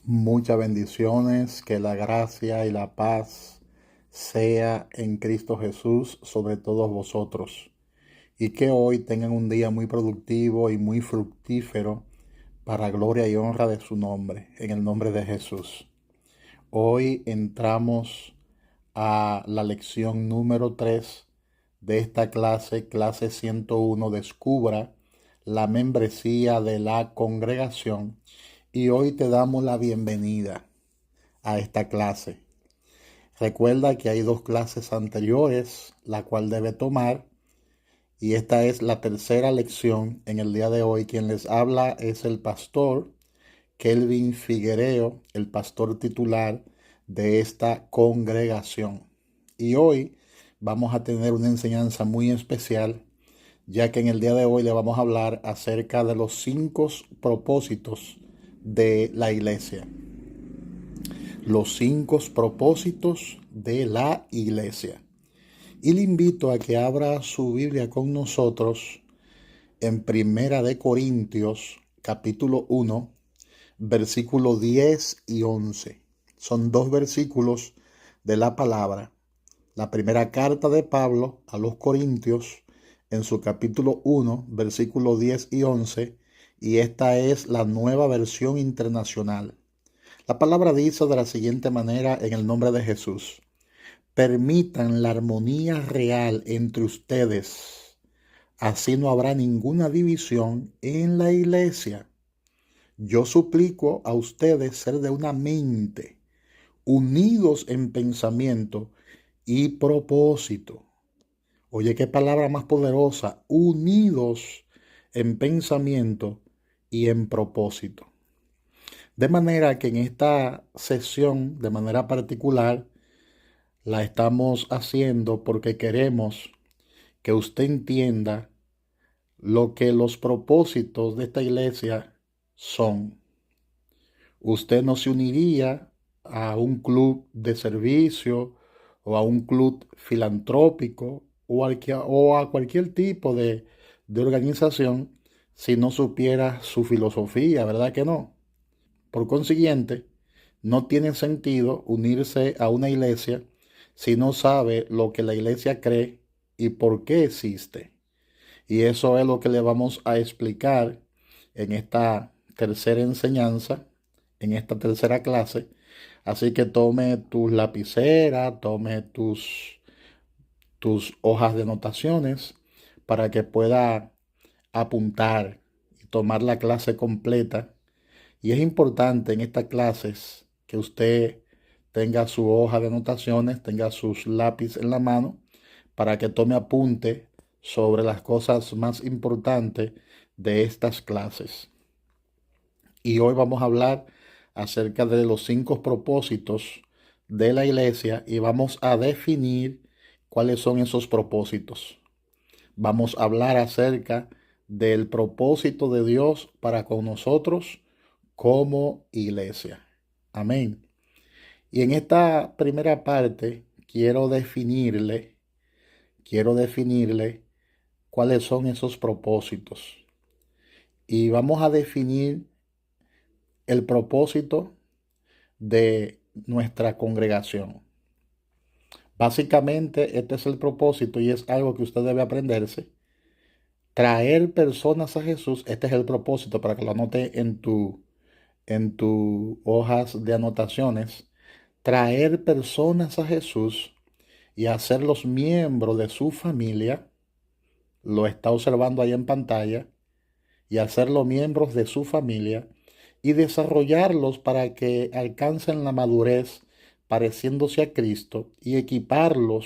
Muchas bendiciones, que la gracia y la paz sea en Cristo Jesús sobre todos vosotros y que hoy tengan un día muy productivo y muy fructífero para gloria y honra de su nombre, en el nombre de Jesús. Hoy entramos a la lección número 3 de esta clase 101, Descubra la membresía de la congregación, y hoy te damos la bienvenida a esta clase. Recuerda que hay dos clases anteriores, la cual debe tomar, y esta es la tercera lección en el día de hoy. Quien les habla es el pastor Kelvin Figuereo, el pastor titular de esta congregación. Y hoy vamos a tener una enseñanza muy especial, ya que en el día de hoy le vamos a hablar acerca de los 5 propósitos de la iglesia. Los 5 propósitos de la iglesia. Y le invito a que abra su Biblia con nosotros en Primera de Corintios, capítulo 1, versículos 10 y 11. Son 2 versículos de la palabra. La primera carta de Pablo a los Corintios, en su capítulo 1, versículos 10 y 11, y esta es la Nueva Versión Internacional. La palabra dice de la siguiente manera, en el nombre de Jesús: permitan la armonía real entre ustedes, así no habrá ninguna división en la iglesia. Yo suplico a ustedes ser de una mente, unidos en pensamiento y propósito. Oye, qué palabra más poderosa: unidos en pensamiento y en propósito. De manera que en esta sesión, de manera particular, la estamos haciendo porque queremos que usted entienda lo que los propósitos de esta iglesia son. Usted no se uniría a un club de servicio o a un club filantrópico o a cualquier tipo de organización si no supiera su filosofía, ¿verdad que no? Por consiguiente, no tiene sentido unirse a una iglesia si no sabe lo que la iglesia cree y por qué existe. Y eso es lo que le vamos a explicar en esta tercera enseñanza, en esta tercera clase. Así que tome tus lapiceras, tome tus hojas de anotaciones para que pueda apuntar y tomar la clase completa. Y es importante en estas clases que usted tenga su hoja de anotaciones, tenga sus lápices en la mano, para que tome apunte sobre las cosas más importantes de estas clases. Y hoy vamos a hablar acerca de los 5 propósitos de la iglesia y vamos a definir cuáles son esos propósitos. Vamos a hablar acerca del propósito de Dios para con nosotros como iglesia. Amén. Y en esta primera parte quiero definirle cuáles son esos propósitos. Y vamos a definir el propósito de nuestra congregación. Básicamente, este es el propósito y es algo que usted debe aprenderse. Traer personas a Jesús, este es el propósito para que lo anote en tu hojas de anotaciones. Traer personas a Jesús y hacerlos miembros de su familia. Lo está observando ahí en pantalla. Y hacerlos miembros de su familia y desarrollarlos para que alcancen la madurez pareciéndose a Cristo, y equiparlos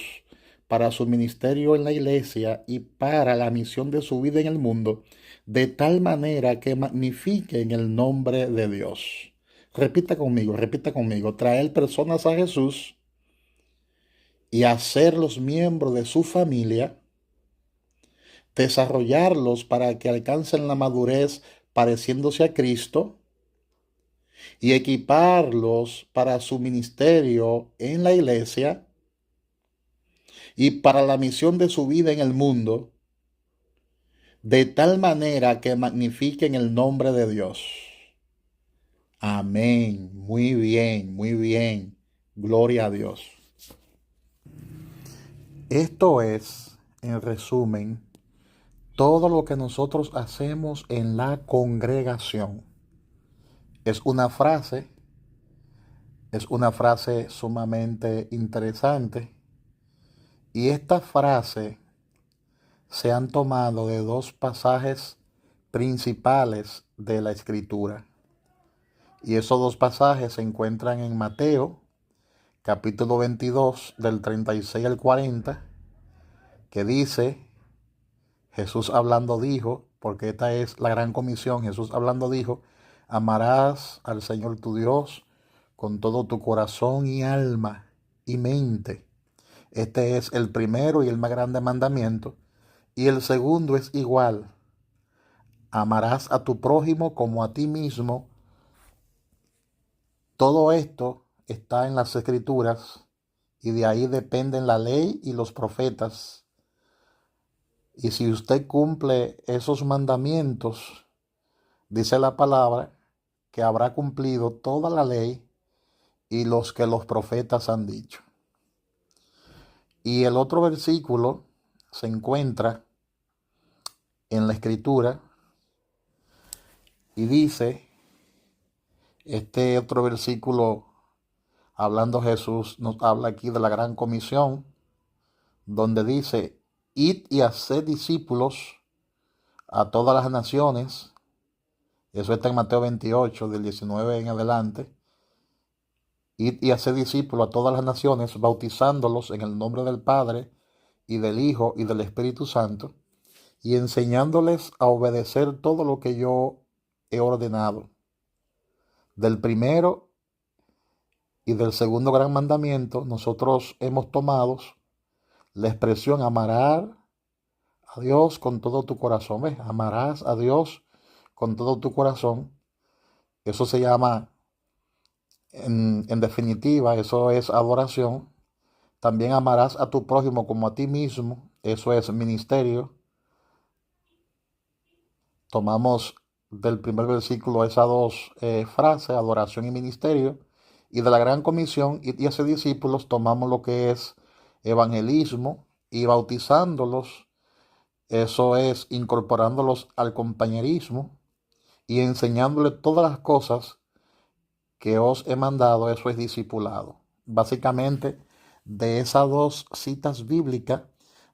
para su ministerio en la iglesia y para la misión de su vida en el mundo, de tal manera que magnifiquen el nombre de Dios. Repita conmigo: traer personas a Jesús y hacerlos miembros de su familia, desarrollarlos para que alcancen la madurez pareciéndose a Cristo, y equiparlos para su ministerio en la iglesia y para la misión de su vida en el mundo, de tal manera que magnifiquen el nombre de Dios. Amén. Muy bien, muy bien. Gloria a Dios. Esto es, en resumen, todo lo que nosotros hacemos en la congregación. Es es una frase sumamente interesante. Y esta frase se han tomado de dos pasajes principales de la Escritura. Y esos dos pasajes se encuentran en Mateo, capítulo 22, del 36 al 40, que dice, Jesús hablando dijo, porque esta es la gran comisión, Jesús hablando dijo, amarás al Señor tu Dios con todo tu corazón y alma y mente. Este es el primero y el más grande mandamiento. Y el segundo es igual, amarás a tu prójimo como a ti mismo. Todo esto está en las Escrituras y de ahí dependen la ley y los profetas. Y si usted cumple esos mandamientos, dice la palabra que habrá cumplido toda la ley y los que los profetas han dicho. Y el otro versículo se encuentra en la Escritura y dice, este otro versículo, hablando Jesús, nos habla aquí de la gran comisión, donde dice, id y haced discípulos a todas las naciones. Eso está en Mateo 28, del 19 en adelante. Id y haced discípulos a todas las naciones, bautizándolos en el nombre del Padre y del Hijo y del Espíritu Santo, y enseñándoles a obedecer todo lo que yo he ordenado. Del primero y del segundo gran mandamiento, nosotros hemos tomado la expresión amarás a Dios con todo tu corazón. ¿Ves? Amarás a Dios con todo tu corazón. Eso se llama, en definitiva, eso es adoración. También amarás a tu prójimo como a ti mismo. Eso es ministerio. Tomamos del primer versículo esas dos frases, adoración y ministerio. Y de la gran comisión y hacer discípulos tomamos lo que es evangelismo y bautizándolos. Eso es incorporándolos al compañerismo y enseñándoles todas las cosas que os he mandado. Eso es discipulado. Básicamente, de esas dos citas bíblicas,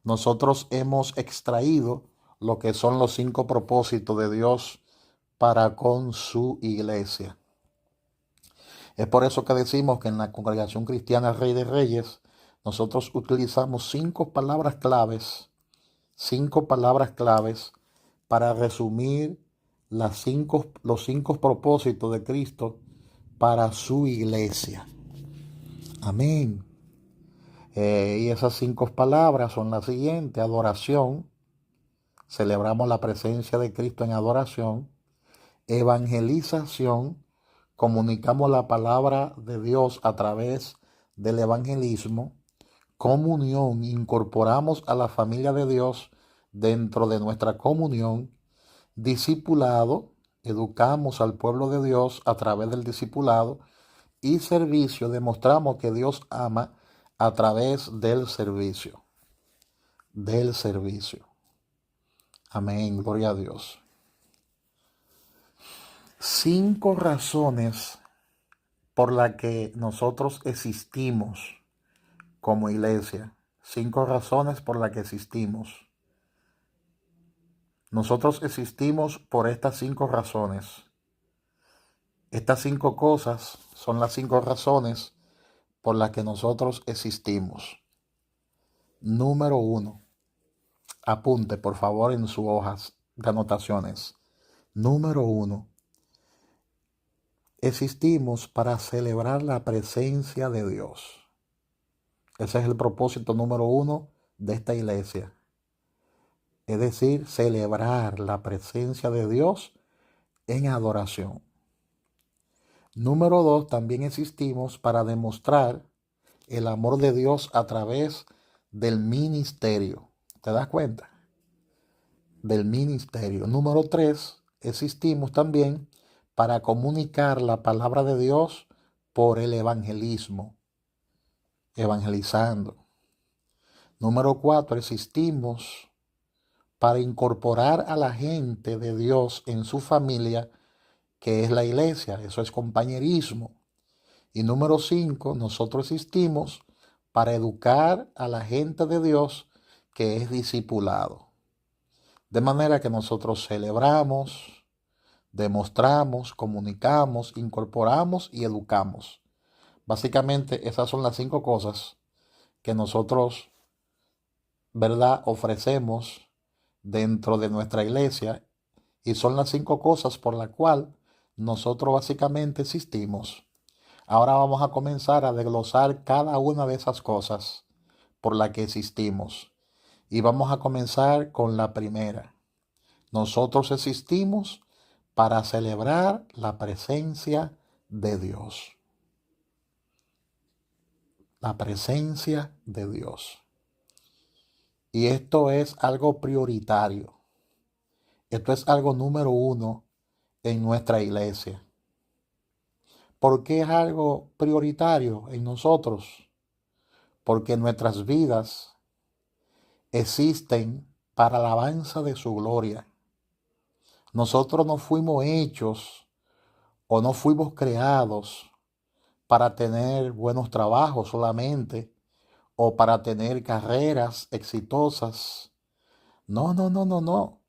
nosotros hemos extraído lo que son los 5 propósitos de Dios para con su iglesia. Es por eso que decimos que en la Congregación Cristiana Rey de Reyes, nosotros utilizamos 5 palabras claves para resumir los 5 propósitos de Cristo para su iglesia. Amén. Y esas 5 palabras son las siguientes: adoración, celebramos la presencia de Cristo en adoración; evangelización, comunicamos la palabra de Dios a través del evangelismo; comunión, incorporamos a la familia de Dios dentro de nuestra comunión; discipulado, educamos al pueblo de Dios a través del discipulado; y servicio, demostramos que Dios ama a través del servicio. Del servicio. Amén, gloria a Dios. 5 razones por las que nosotros existimos como iglesia. 5 razones por las que existimos. Nosotros existimos por estas 5 razones. Estas 5 cosas son las 5 razones por las que nosotros existimos. Número 1. Apunte, por favor, en sus hojas de anotaciones. Número 1. Existimos para celebrar la presencia de Dios. Ese es el propósito número 1 de esta iglesia. Es decir, celebrar la presencia de Dios en adoración. Número 2, también existimos para demostrar el amor de Dios a través del ministerio. ¿Te das cuenta? Del ministerio. Número 3, existimos también para comunicar la palabra de Dios por el evangelismo, evangelizando. Número 4, existimos para incorporar a la gente de Dios en su familia, que es la iglesia. Eso es compañerismo. Y número 5, nosotros existimos para educar a la gente de Dios, que es discipulado. De manera que nosotros celebramos, demostramos, comunicamos, incorporamos y educamos. Básicamente esas son las 5 cosas que nosotros, ¿verdad?, ofrecemos dentro de nuestra iglesia, y son las 5 cosas por las cuales nosotros básicamente existimos. Ahora vamos a comenzar a desglosar cada una de esas cosas por las que existimos. Y vamos a comenzar con la primera. Nosotros existimos para celebrar la presencia de Dios. La presencia de Dios. Y esto es algo prioritario. Esto es algo número 1 en nuestra iglesia. ¿Por qué es algo prioritario en nosotros? Porque nuestras vidas existen para la alabanza de su gloria. Nosotros no fuimos hechos o no fuimos creados para tener buenos trabajos solamente o para tener carreras exitosas. No, no, no, no, no.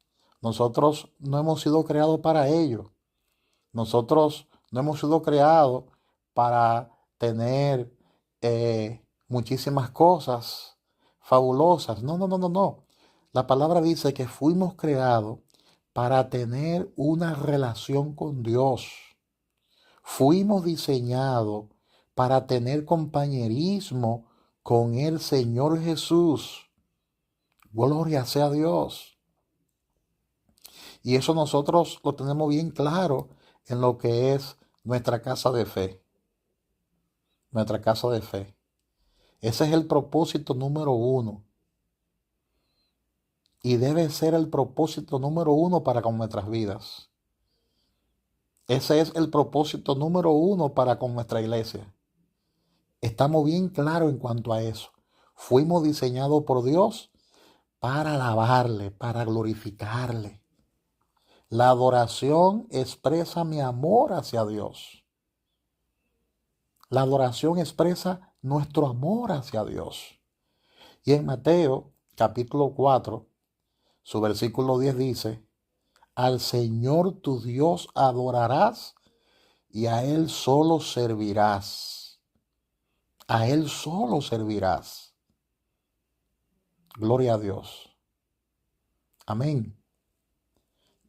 Nosotros no hemos sido creados para ello. Nosotros no hemos sido creados para tener muchísimas cosas fabulosas. No, no, no, no, no. La palabra dice que fuimos creados para tener una relación con Dios. Fuimos diseñados para tener compañerismo con el Señor Jesús. Gloria sea a Dios. Y eso nosotros lo tenemos bien claro en lo que es nuestra casa de fe. Nuestra casa de fe. Ese es el propósito número 1. Y debe ser el propósito número 1 para con nuestras vidas. Ese es el propósito número 1 para con nuestra iglesia. Estamos bien claros en cuanto a eso. Fuimos diseñados por Dios para alabarle, para glorificarle. La adoración expresa mi amor hacia Dios. La adoración expresa nuestro amor hacia Dios. Y en Mateo capítulo 4, su versículo 10 dice: al Señor tu Dios adorarás y a Él solo servirás. A Él solo servirás. Gloria a Dios. Amén.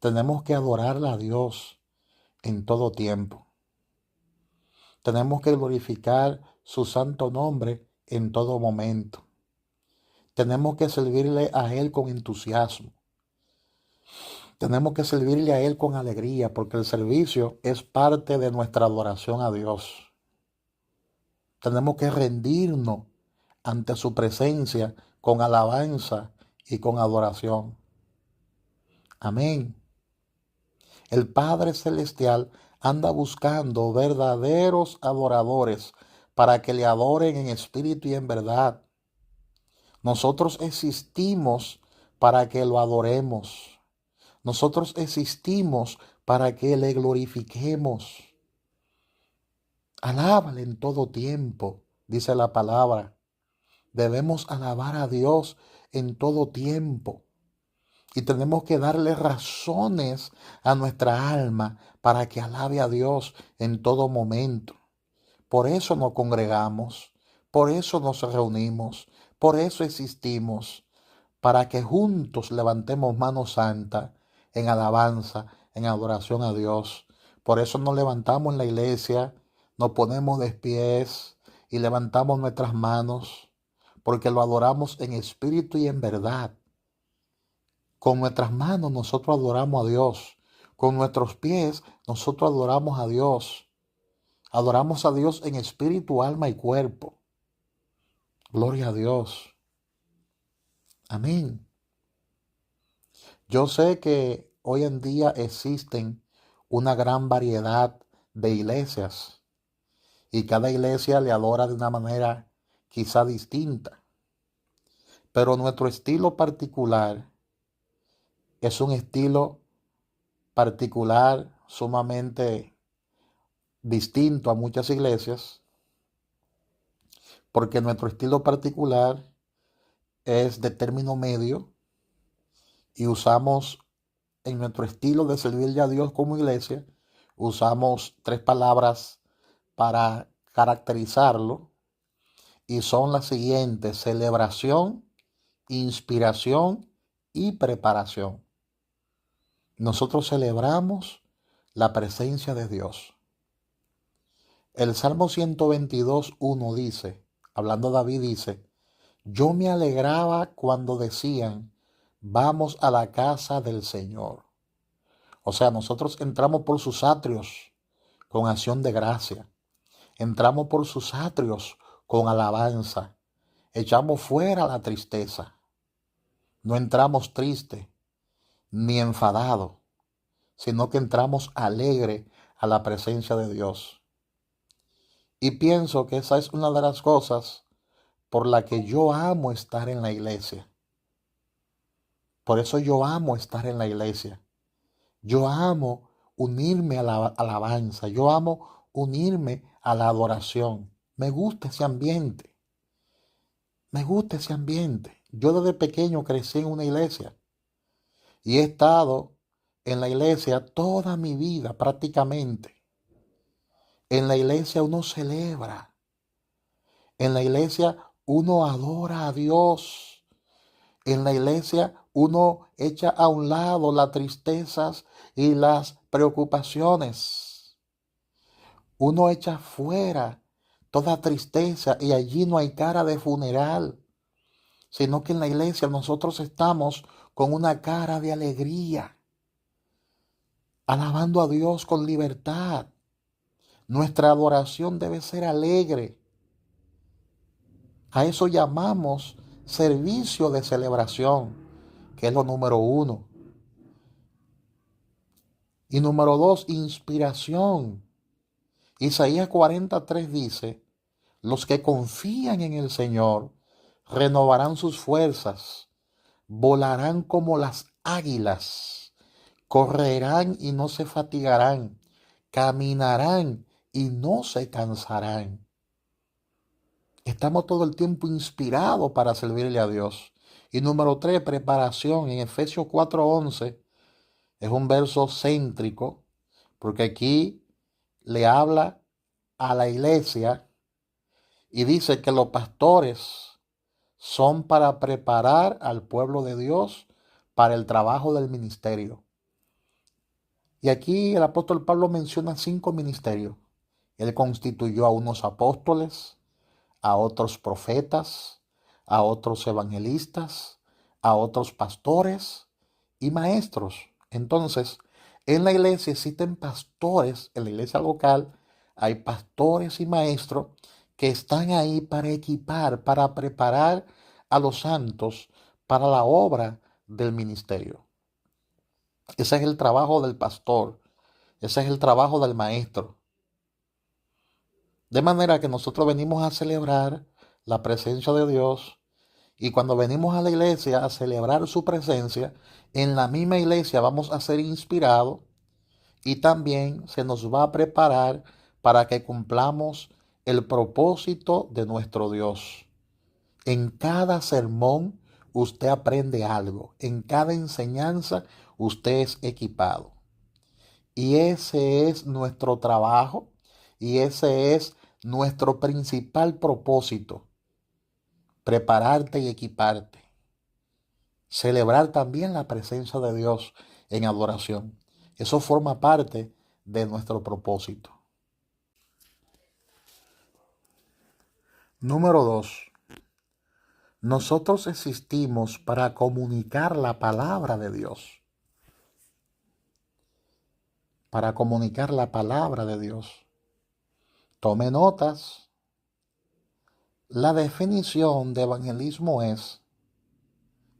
Tenemos que adorar a Dios en todo tiempo. Tenemos que glorificar su santo nombre en todo momento. Tenemos que servirle a Él con entusiasmo. Tenemos que servirle a Él con alegría, porque el servicio es parte de nuestra adoración a Dios. Tenemos que rendirnos ante su presencia con alabanza y con adoración. Amén. El Padre Celestial anda buscando verdaderos adoradores para que le adoren en espíritu y en verdad. Nosotros existimos para que lo adoremos. Nosotros existimos para que le glorifiquemos. Alábale en todo tiempo, dice la palabra. Debemos alabar a Dios en todo tiempo. Y tenemos que darle razones a nuestra alma para que alabe a Dios en todo momento. Por eso nos congregamos, por eso nos reunimos, por eso existimos, para que juntos levantemos mano santa en alabanza, en adoración a Dios. Por eso nos levantamos en la iglesia, nos ponemos de pies y levantamos nuestras manos, porque lo adoramos en espíritu y en verdad. Con nuestras manos nosotros adoramos a Dios. Con nuestros pies nosotros adoramos a Dios. Adoramos a Dios en espíritu, alma y cuerpo. Gloria a Dios. Amén. Yo sé que hoy en día existen una gran variedad de iglesias y cada iglesia le adora de una manera quizá distinta. Pero nuestro estilo particular es un estilo particular sumamente distinto a muchas iglesias, porque nuestro estilo particular es de término medio y usamos en nuestro estilo de servirle a Dios como iglesia, usamos tres palabras para caracterizarlo y son las siguientes: celebración, inspiración y preparación. Nosotros celebramos la presencia de Dios. El Salmo 122:1 dice, hablando David, dice: yo me alegraba cuando decían, vamos a la casa del Señor. O sea, nosotros entramos por sus atrios con acción de gracia. Entramos por sus atrios con alabanza. Echamos fuera la tristeza. No entramos triste ni enfadado, sino que entramos alegre a la presencia de Dios. Y pienso que esa es una de las cosas por la que yo amo estar en la iglesia. Por eso yo amo estar en la iglesia. Yo amo unirme a la alabanza. Yo amo unirme a la adoración. Me gusta ese ambiente. Me gusta ese ambiente. Yo desde pequeño crecí en una iglesia y he estado en la iglesia toda mi vida prácticamente. En la iglesia uno celebra. En la iglesia uno adora a Dios. En la iglesia uno echa a un lado las tristezas y las preocupaciones. Uno echa fuera toda tristeza y allí no hay cara de funeral, sino que en la iglesia nosotros estamos con una cara de alegría, alabando a Dios con libertad. Nuestra adoración debe ser alegre. A eso llamamos servicio de celebración, que es lo número 1. Y número 2, inspiración. Isaías 43 dice: los que confían en el Señor renovarán sus fuerzas, volarán como las águilas, correrán y no se fatigarán, caminarán y no se cansarán. Estamos todo el tiempo inspirados para servirle a Dios. Y número 3, preparación. En Efesios 4:11 es un verso céntrico, porque aquí le habla a la iglesia y dice que los pastores son para preparar al pueblo de Dios para el trabajo del ministerio. Y aquí el apóstol Pablo menciona 5 ministerios. Él constituyó a unos apóstoles, a otros profetas, a otros evangelistas, a otros pastores y maestros. Entonces, en la iglesia existen pastores, en la iglesia local hay pastores y maestros que están ahí para equipar, para preparar a los santos para la obra del ministerio. Ese es el trabajo del pastor, ese es el trabajo del maestro. De manera que nosotros venimos a celebrar la presencia de Dios, y cuando venimos a la iglesia a celebrar su presencia, en la misma iglesia vamos a ser inspirados y también se nos va a preparar para que cumplamos el propósito de nuestro Dios. En cada sermón usted aprende algo, en cada enseñanza usted es equipado. Y ese es nuestro trabajo y ese es nuestro principal propósito: prepararte y equiparte. Celebrar también la presencia de Dios en adoración. Eso forma parte de nuestro propósito. Número 2. Nosotros existimos para comunicar la palabra de Dios. Para comunicar la palabra de Dios. Tome notas. La definición de evangelismo es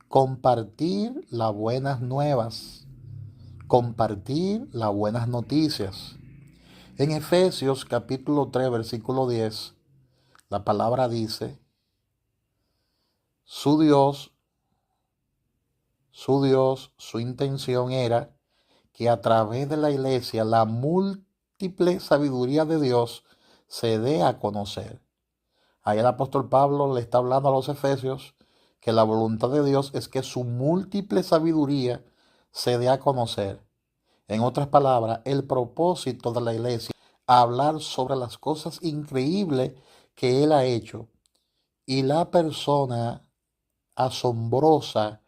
compartir las buenas nuevas, compartir las buenas noticias. En Efesios capítulo 3, versículo 10, la palabra dice, su Dios, su intención era que a través de la iglesia la múltiple sabiduría de Dios se dé a conocer. Ahí el apóstol Pablo le está hablando a los efesios que la voluntad de Dios es que su múltiple sabiduría se dé a conocer. En otras palabras, el propósito de la iglesia es hablar sobre las cosas increíbles que Él ha hecho y la persona asombrosa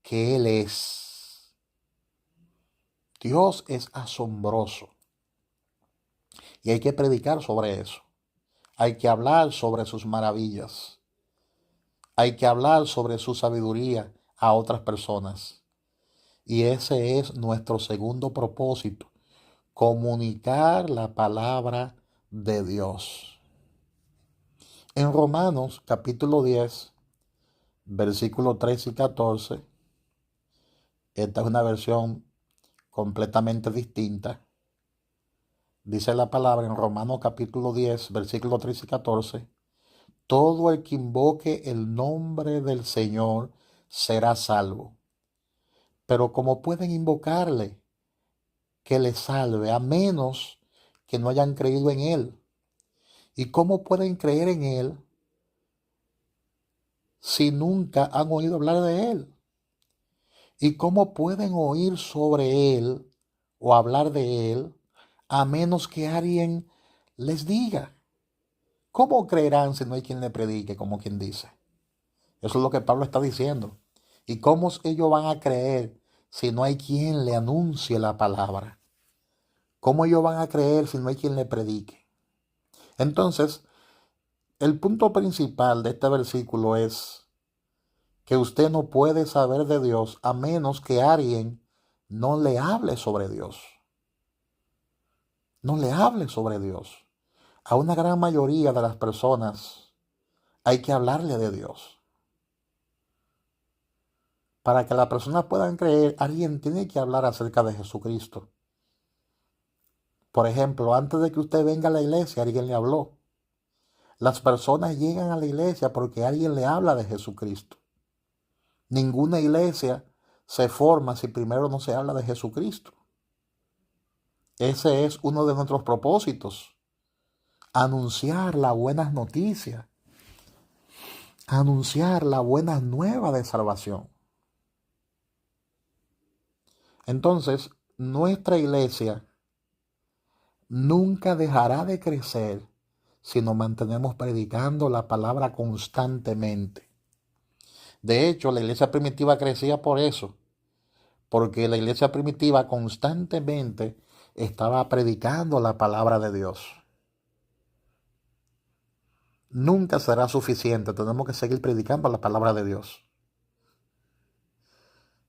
que Él es. Dios es asombroso y hay que predicar sobre eso. Hay que hablar sobre sus maravillas. Hay que hablar sobre su sabiduría a otras personas. Y ese es nuestro segundo propósito, comunicar la palabra de Dios. En Romanos capítulo 10, versículos 13 y 14, esta es una versión completamente distinta. Dice la palabra en Romanos capítulo 10, versículos 13 y 14, todo el que invoque el nombre del Señor será salvo. Pero ¿cómo pueden invocarle que le salve a menos que no hayan creído en Él? ¿Y cómo pueden creer en Él si nunca han oído hablar de Él? ¿Y cómo pueden oír sobre Él o hablar de Él a menos que alguien les diga? ¿Cómo creerán si no hay quien le predique, como quien dice? Eso es lo que Pablo está diciendo. ¿Y cómo ellos van a creer si no hay quien le anuncie la palabra? ¿Cómo ellos van a creer si no hay quien le predique? Entonces, el punto principal de este versículo es que usted no puede saber de Dios a menos que alguien no le hable sobre Dios. No le hable sobre Dios. A una gran mayoría de las personas hay que hablarle de Dios. Para que las personas puedan creer, alguien tiene que hablar acerca de Jesucristo. Por ejemplo, antes de que usted venga a la iglesia, alguien le habló. Las personas llegan a la iglesia porque alguien le habla de Jesucristo. Ninguna iglesia se forma si primero no se habla de Jesucristo. Ese es uno de nuestros propósitos. Anunciar las buenas noticias. Anunciar la buena nueva de salvación. Entonces, nuestra iglesia nunca dejará de crecer si nos mantenemos predicando la palabra constantemente. De hecho, la iglesia primitiva crecía por eso, porque la iglesia primitiva constantemente estaba predicando la palabra de Dios. Nunca será suficiente, tenemos que seguir predicando la palabra de Dios.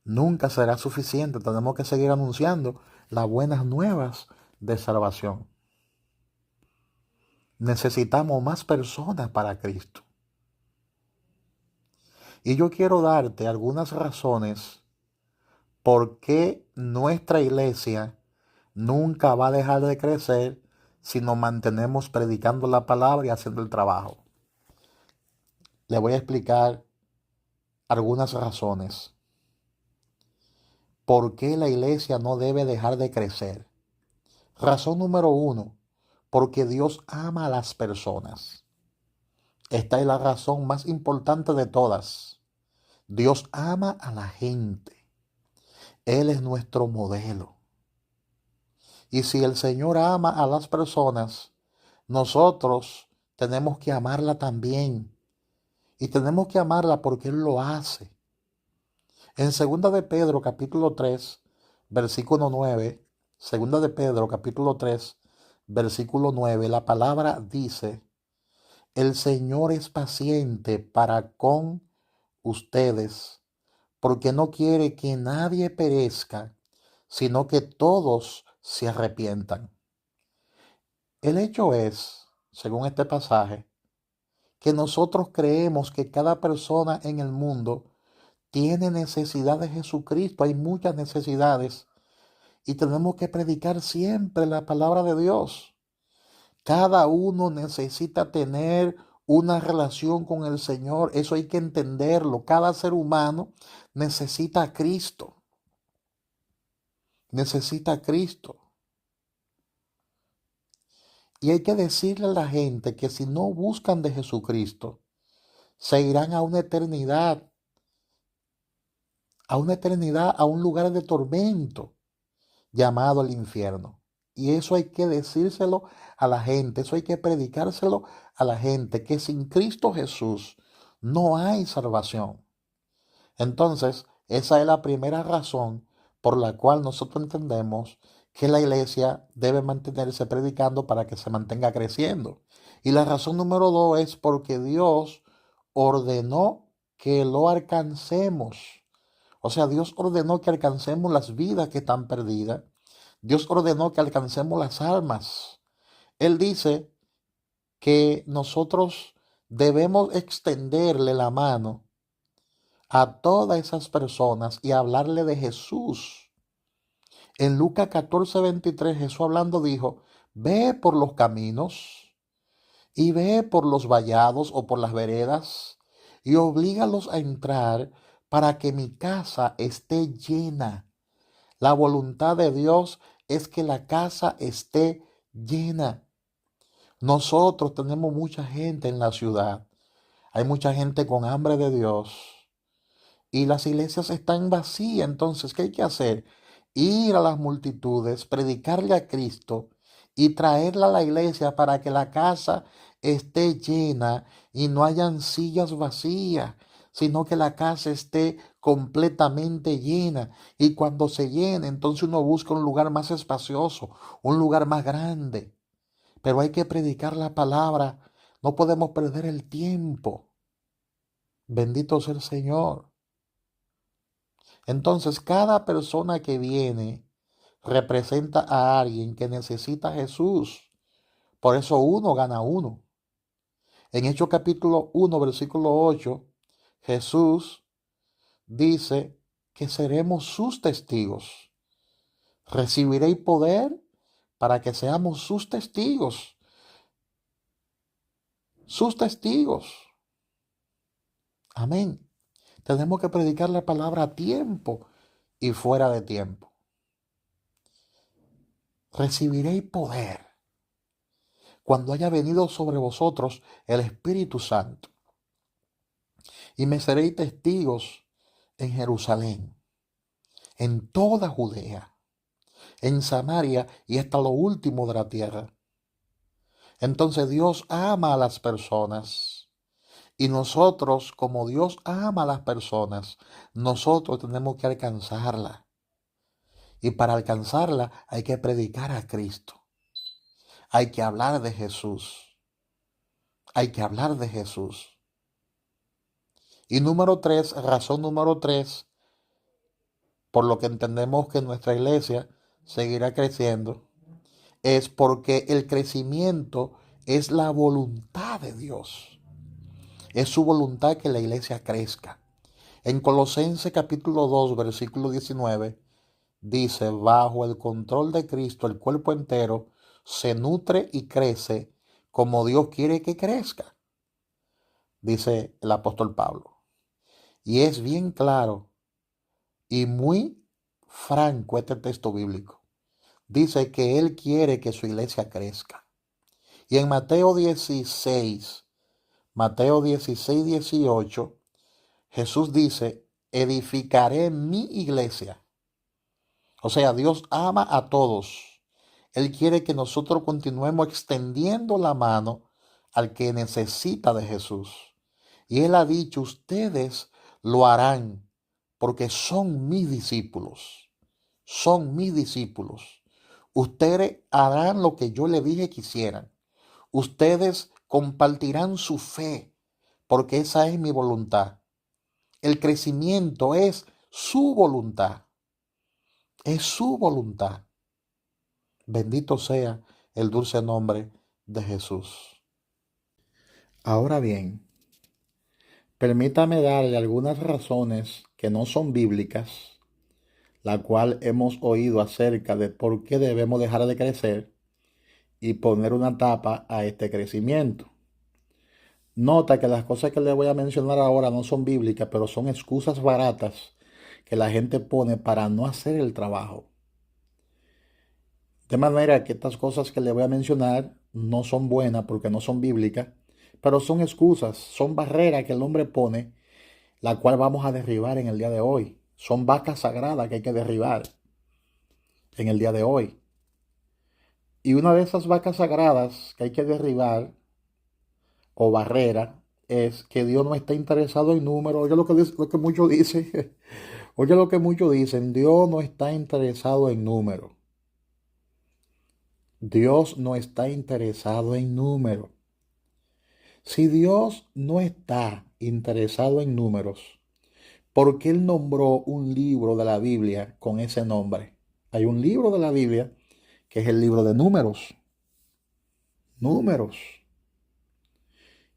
Nunca será suficiente, tenemos que seguir anunciando las buenas nuevas de salvación. Necesitamos más personas para Cristo. Y yo quiero darte algunas razones por qué nuestra iglesia nunca va a dejar de crecer si nos mantenemos predicando la palabra y haciendo el trabajo. Le voy a explicar algunas razones. ¿Por qué la iglesia no debe dejar de crecer? Razón número 1, porque Dios ama a las personas. Esta es la razón más importante de todas. Dios ama a la gente. Él es nuestro modelo. Y si el Señor ama a las personas, nosotros tenemos que amarla también. Y tenemos que amarla porque Él lo hace. En 2 de Pedro capítulo 3, versículo 9, 2 de Pedro capítulo 3, versículo 9, la palabra dice, el Señor es paciente para con ustedes, porque no quiere que nadie perezca, sino que todos se arrepientan. El hecho es, según este pasaje, que nosotros creemos que cada persona en el mundo tiene necesidad de Jesucristo. Hay muchas necesidades y tenemos que predicar siempre la palabra de Dios. Cada uno necesita tener una relación con el Señor. Eso hay que entenderlo. Cada ser humano necesita a Cristo. Necesita a Cristo. Y hay que decirle a la gente que si no buscan de Jesucristo, se irán a un lugar de tormento llamado el infierno. Y eso hay que decírselo a la gente, eso hay que predicárselo a la gente, que sin Cristo Jesús no hay salvación. Entonces, esa es la primera razón por la cual nosotros entendemos que la iglesia debe mantenerse predicando para que se mantenga creciendo. Y la razón número dos es porque Dios ordenó que lo alcancemos. O sea, Dios ordenó que alcancemos las vidas que están perdidas. Dios ordenó que alcancemos las almas. Él dice que nosotros debemos extenderle la mano a todas esas personas y hablarle de Jesús. En Lucas 14:23 Jesús hablando dijo, ve por los caminos y ve por los vallados o por las veredas y oblígalos a entrar para que mi casa esté llena. La voluntad de Dios es que la casa esté llena. Nosotros tenemos mucha gente en la ciudad. Hay mucha gente con hambre de Dios. Y las iglesias están vacías. Entonces, ¿qué hay que hacer? Ir a las multitudes, predicarle a Cristo y traerla a la iglesia para que la casa esté llena y no hayan sillas vacías, sino que la casa esté completamente llena. Y cuando se llene, entonces uno busca un lugar más espacioso, un lugar más grande. Pero hay que predicar la palabra. No podemos perder el tiempo. Bendito sea el Señor. Entonces, cada persona que viene representa a alguien que necesita a Jesús. Por eso uno gana uno. En Hechos capítulo 1, versículo 8, Jesús dice que seremos sus testigos. Recibiréis poder para que seamos sus testigos. Sus testigos. Amén. Tenemos que predicar la palabra a tiempo y fuera de tiempo. Recibiréis poder cuando haya venido sobre vosotros el Espíritu Santo. Y me seréis testigos en Jerusalén, en toda Judea, en Samaria y hasta lo último de la tierra. Entonces Dios ama a las personas. Y nosotros, como Dios ama a las personas, nosotros tenemos que alcanzarla. Y para alcanzarla hay que predicar a Cristo. Hay que hablar de Jesús. Hay que hablar de Jesús. Y razón número tres, por lo que entendemos que nuestra iglesia seguirá creciendo, es porque el crecimiento es la voluntad de Dios. Es su voluntad que la iglesia crezca. En Colosenses capítulo 2, versículo 19, dice, bajo el control de Cristo, el cuerpo entero se nutre y crece como Dios quiere que crezca, dice el apóstol Pablo. Y es bien claro y muy franco este texto bíblico. Dice que Él quiere que su iglesia crezca. Y en Mateo 16, 18, Jesús dice, edificaré mi iglesia. O sea, Dios ama a todos. Él quiere que nosotros continuemos extendiendo la mano al que necesita de Jesús. Y Él ha dicho, ustedes lo harán porque son mis discípulos. Son mis discípulos. Ustedes harán lo que yo les dije que hicieran. Ustedes compartirán su fe porque esa es mi voluntad. El crecimiento es su voluntad. Es su voluntad. Bendito sea el dulce nombre de Jesús. Ahora bien, permítame darle algunas razones que no son bíblicas, la cual hemos oído acerca de por qué debemos dejar de crecer y poner una tapa a este crecimiento. Nota que las cosas que le voy a mencionar ahora no son bíblicas, pero son excusas baratas que la gente pone para no hacer el trabajo. De manera que estas cosas que le voy a mencionar no son buenas porque no son bíblicas, pero son excusas, son barreras que el hombre pone, la cual vamos a derribar en el día de hoy. Son vacas sagradas que hay que derribar en el día de hoy. Y una de esas vacas sagradas que hay que derribar o barrera es que Dios no está interesado en números. Oye lo que muchos dicen. Oye lo que muchos dicen. Dios no está interesado en números. Dios no está interesado en números. Si Dios no está interesado en números, ¿por qué Él nombró un libro de la Biblia con ese nombre? Hay un libro de la Biblia que es el libro de números. Números.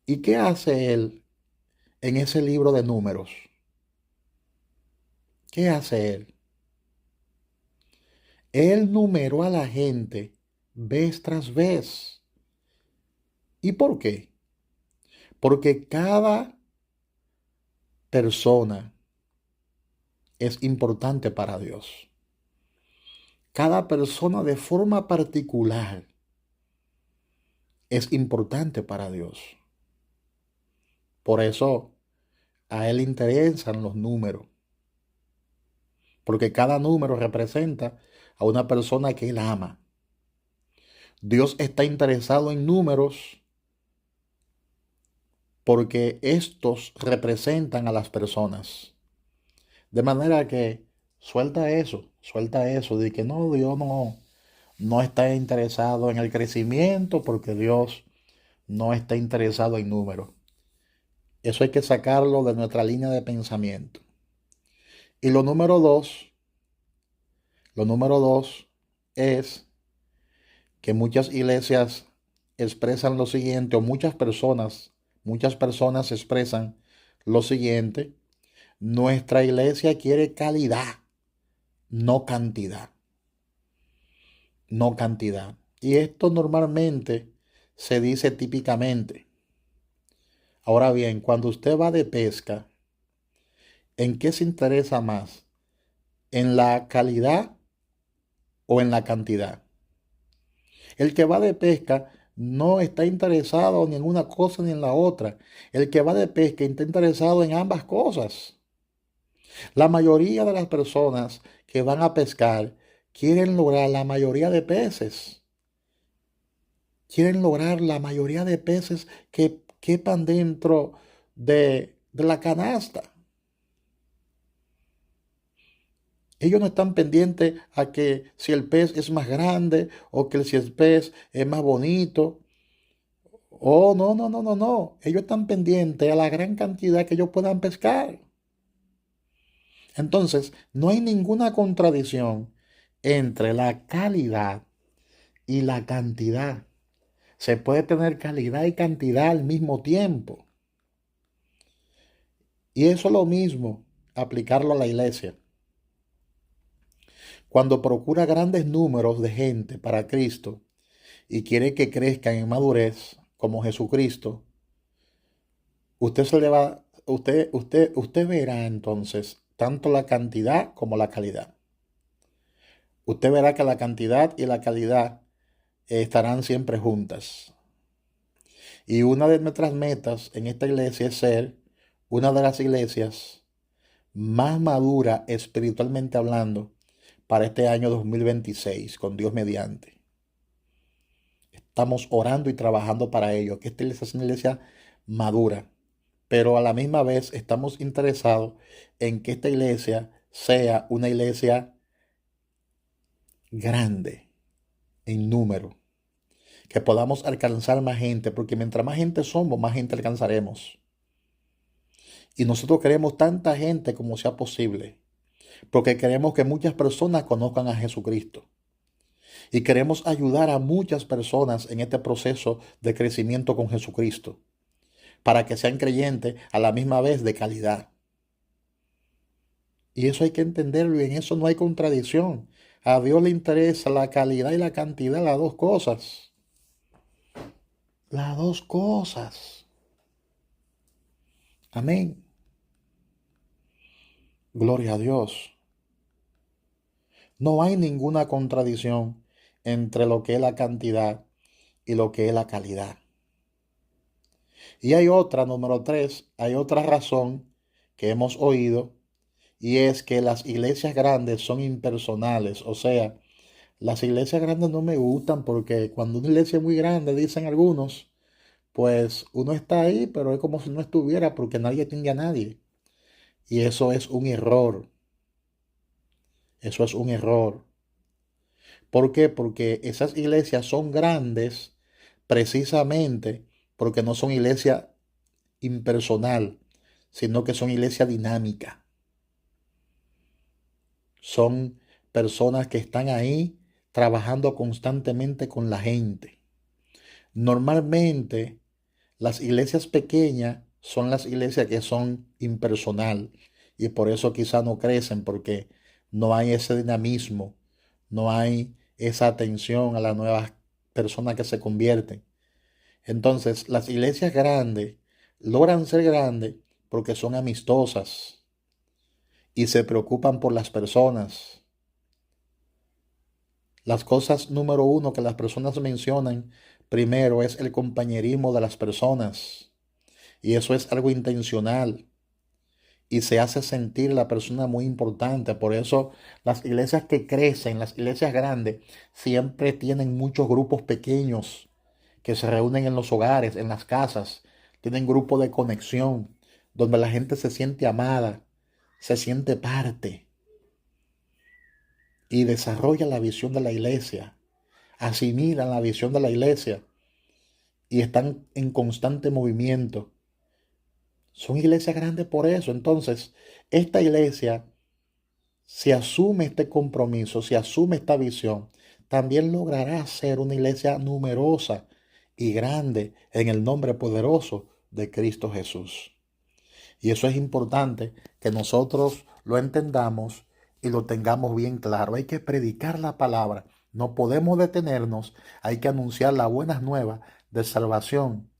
¿Y qué hace Él en ese libro de números? ¿Qué hace Él? Él numeró a la gente vez tras vez. ¿Y por qué? Porque cada persona es importante para Dios. Cada persona de forma particular es importante para Dios. Por eso a Él le interesan los números. Porque cada número representa a una persona que Él ama. Dios está interesado en números porque estos representan a las personas. De manera que suelta eso de que no, Dios no está interesado en el crecimiento porque Dios no está interesado en números. Eso hay que sacarlo de nuestra línea de pensamiento. Y lo número dos es que muchas iglesias expresan lo siguiente, o muchas personas expresan lo siguiente: nuestra iglesia quiere calidad, no cantidad, no cantidad. Y esto normalmente se dice típicamente. Ahora bien, cuando usted va de pesca, ¿en qué se interesa más? ¿En la calidad o en la cantidad? El que va de pesca no está interesado ni en una cosa ni en la otra. El que va de pesca está interesado en ambas cosas. La mayoría de las personas que van a pescar quieren lograr la mayoría de peces. Quieren lograr la mayoría de peces que quepan dentro de la canasta. Ellos no están pendientes a que si el pez es más grande o que si el pez es más bonito. Oh, no, no, no, no, no. Ellos están pendientes a la gran cantidad que ellos puedan pescar. Entonces, no hay ninguna contradicción entre la calidad y la cantidad. Se puede tener calidad y cantidad al mismo tiempo. Y eso es lo mismo, aplicarlo a la iglesia. Cuando procura grandes números de gente para Cristo y quiere que crezcan en madurez como Jesucristo, usted verá entonces tanto la cantidad como la calidad. Usted verá que la cantidad y la calidad estarán siempre juntas. Y una de nuestras metas en esta iglesia es ser una de las iglesias más madura espiritualmente hablando para este año 2026, con Dios mediante. Estamos orando y trabajando para ello, que esta iglesia es una iglesia madura, pero a la misma vez estamos interesados en que esta iglesia sea una iglesia grande en número, que podamos alcanzar más gente, porque mientras más gente somos, más gente alcanzaremos. Y nosotros queremos tanta gente como sea posible, porque queremos que muchas personas conozcan a Jesucristo. Y queremos ayudar a muchas personas en este proceso de crecimiento con Jesucristo, para que sean creyentes a la misma vez de calidad. Y eso hay que entenderlo y en eso no hay contradicción. A Dios le interesa la calidad y la cantidad, las dos cosas. las dos cosas. Amén. Gloria a Dios. No hay ninguna contradicción entre lo que es la cantidad y lo que es la calidad. Y hay otra, número tres, hay otra razón que hemos oído, y es que las iglesias grandes son impersonales. O sea, las iglesias grandes no me gustan porque cuando una iglesia es muy grande, dicen algunos, pues uno está ahí, pero es como si no estuviera porque nadie atiende a nadie. Y eso es un error. Eso es un error. ¿Por qué? Porque esas iglesias son grandes precisamente porque no son iglesias impersonal, sino que son iglesias dinámicas. Son personas que están ahí trabajando constantemente con la gente. Normalmente, las iglesias pequeñas son las iglesias que son impersonal y por eso quizá no crecen porque no hay ese dinamismo, no hay esa atención a las nuevas personas que se convierten. Entonces, las iglesias grandes logran ser grandes porque son amistosas y se preocupan por las personas. Las cosas número uno que las personas mencionan primero es el compañerismo de las personas. Y eso es algo intencional y se hace sentir la persona muy importante. Por eso las iglesias que crecen, las iglesias grandes, siempre tienen muchos grupos pequeños que se reúnen en los hogares, en las casas. Tienen grupos de conexión donde la gente se siente amada, se siente parte y desarrolla la visión de la iglesia, asimilan la visión de la iglesia y están en constante movimiento. Son iglesias grandes por eso. Entonces, esta iglesia, si asume este compromiso, si asume esta visión, también logrará ser una iglesia numerosa y grande en el nombre poderoso de Cristo Jesús. Y eso es importante que nosotros lo entendamos y lo tengamos bien claro. Hay que predicar la palabra. No podemos detenernos. Hay que anunciar las buenas nuevas de salvación.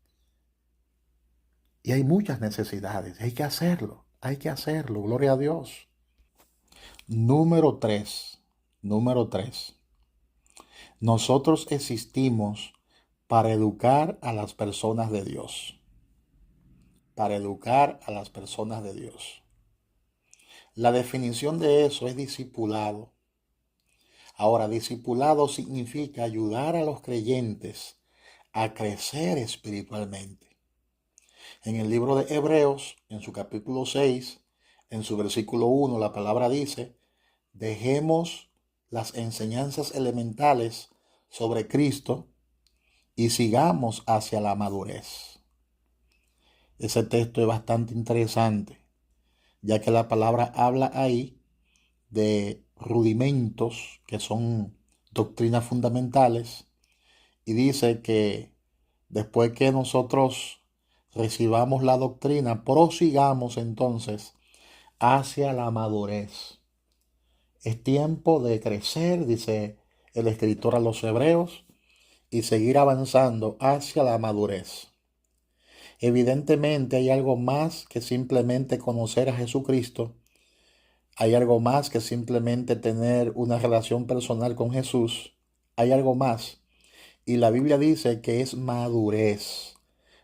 Y hay muchas necesidades. Hay que hacerlo. Gloria a Dios. Número 3. Número 3. Nosotros existimos para educar a las personas de Dios. Para educar a las personas de Dios. La definición de eso es discipulado. Ahora, discipulado significa ayudar a los creyentes a crecer espiritualmente. En el libro de Hebreos, en su capítulo 6, en su versículo 1, la palabra dice: dejemos las enseñanzas elementales sobre Cristo y sigamos hacia la madurez. Ese texto es bastante interesante, ya que la palabra habla ahí de rudimentos que son doctrinas fundamentales y dice que después que nosotros recibamos la doctrina, prosigamos entonces hacia la madurez. Es tiempo de crecer, dice el escritor a los Hebreos, y seguir avanzando hacia la madurez. Evidentemente hay algo más que simplemente conocer a Jesucristo. Hay algo más que simplemente tener una relación personal con Jesús. Hay algo más. Y la Biblia dice que es madurez,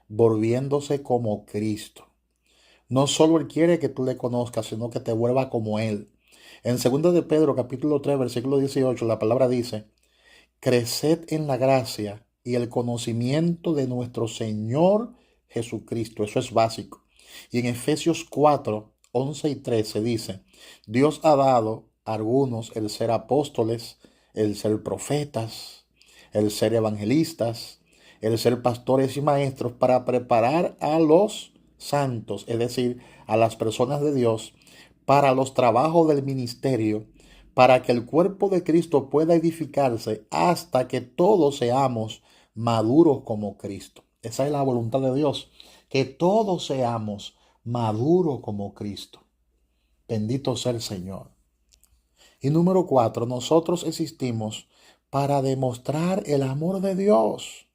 volviéndose como Cristo. No solo Él quiere que tú le conozcas, sino que te vuelva como Él. En 2 de Pedro, capítulo 3, versículo 18, la palabra dice: creced en la gracia y el conocimiento de nuestro Señor Jesucristo. Eso es básico. Y en Efesios 4, 11 y 13 dice: Dios ha dado a algunos el ser apóstoles, el ser profetas, el ser evangelistas, el ser pastores y maestros para preparar a los santos, es decir, a las personas de Dios, para los trabajos del ministerio, para que el cuerpo de Cristo pueda edificarse hasta que todos seamos maduros como Cristo. Esa es la voluntad de Dios, que todos seamos maduros como Cristo. Bendito sea el Señor. Y número 4, nosotros existimos para demostrar el amor de Dios.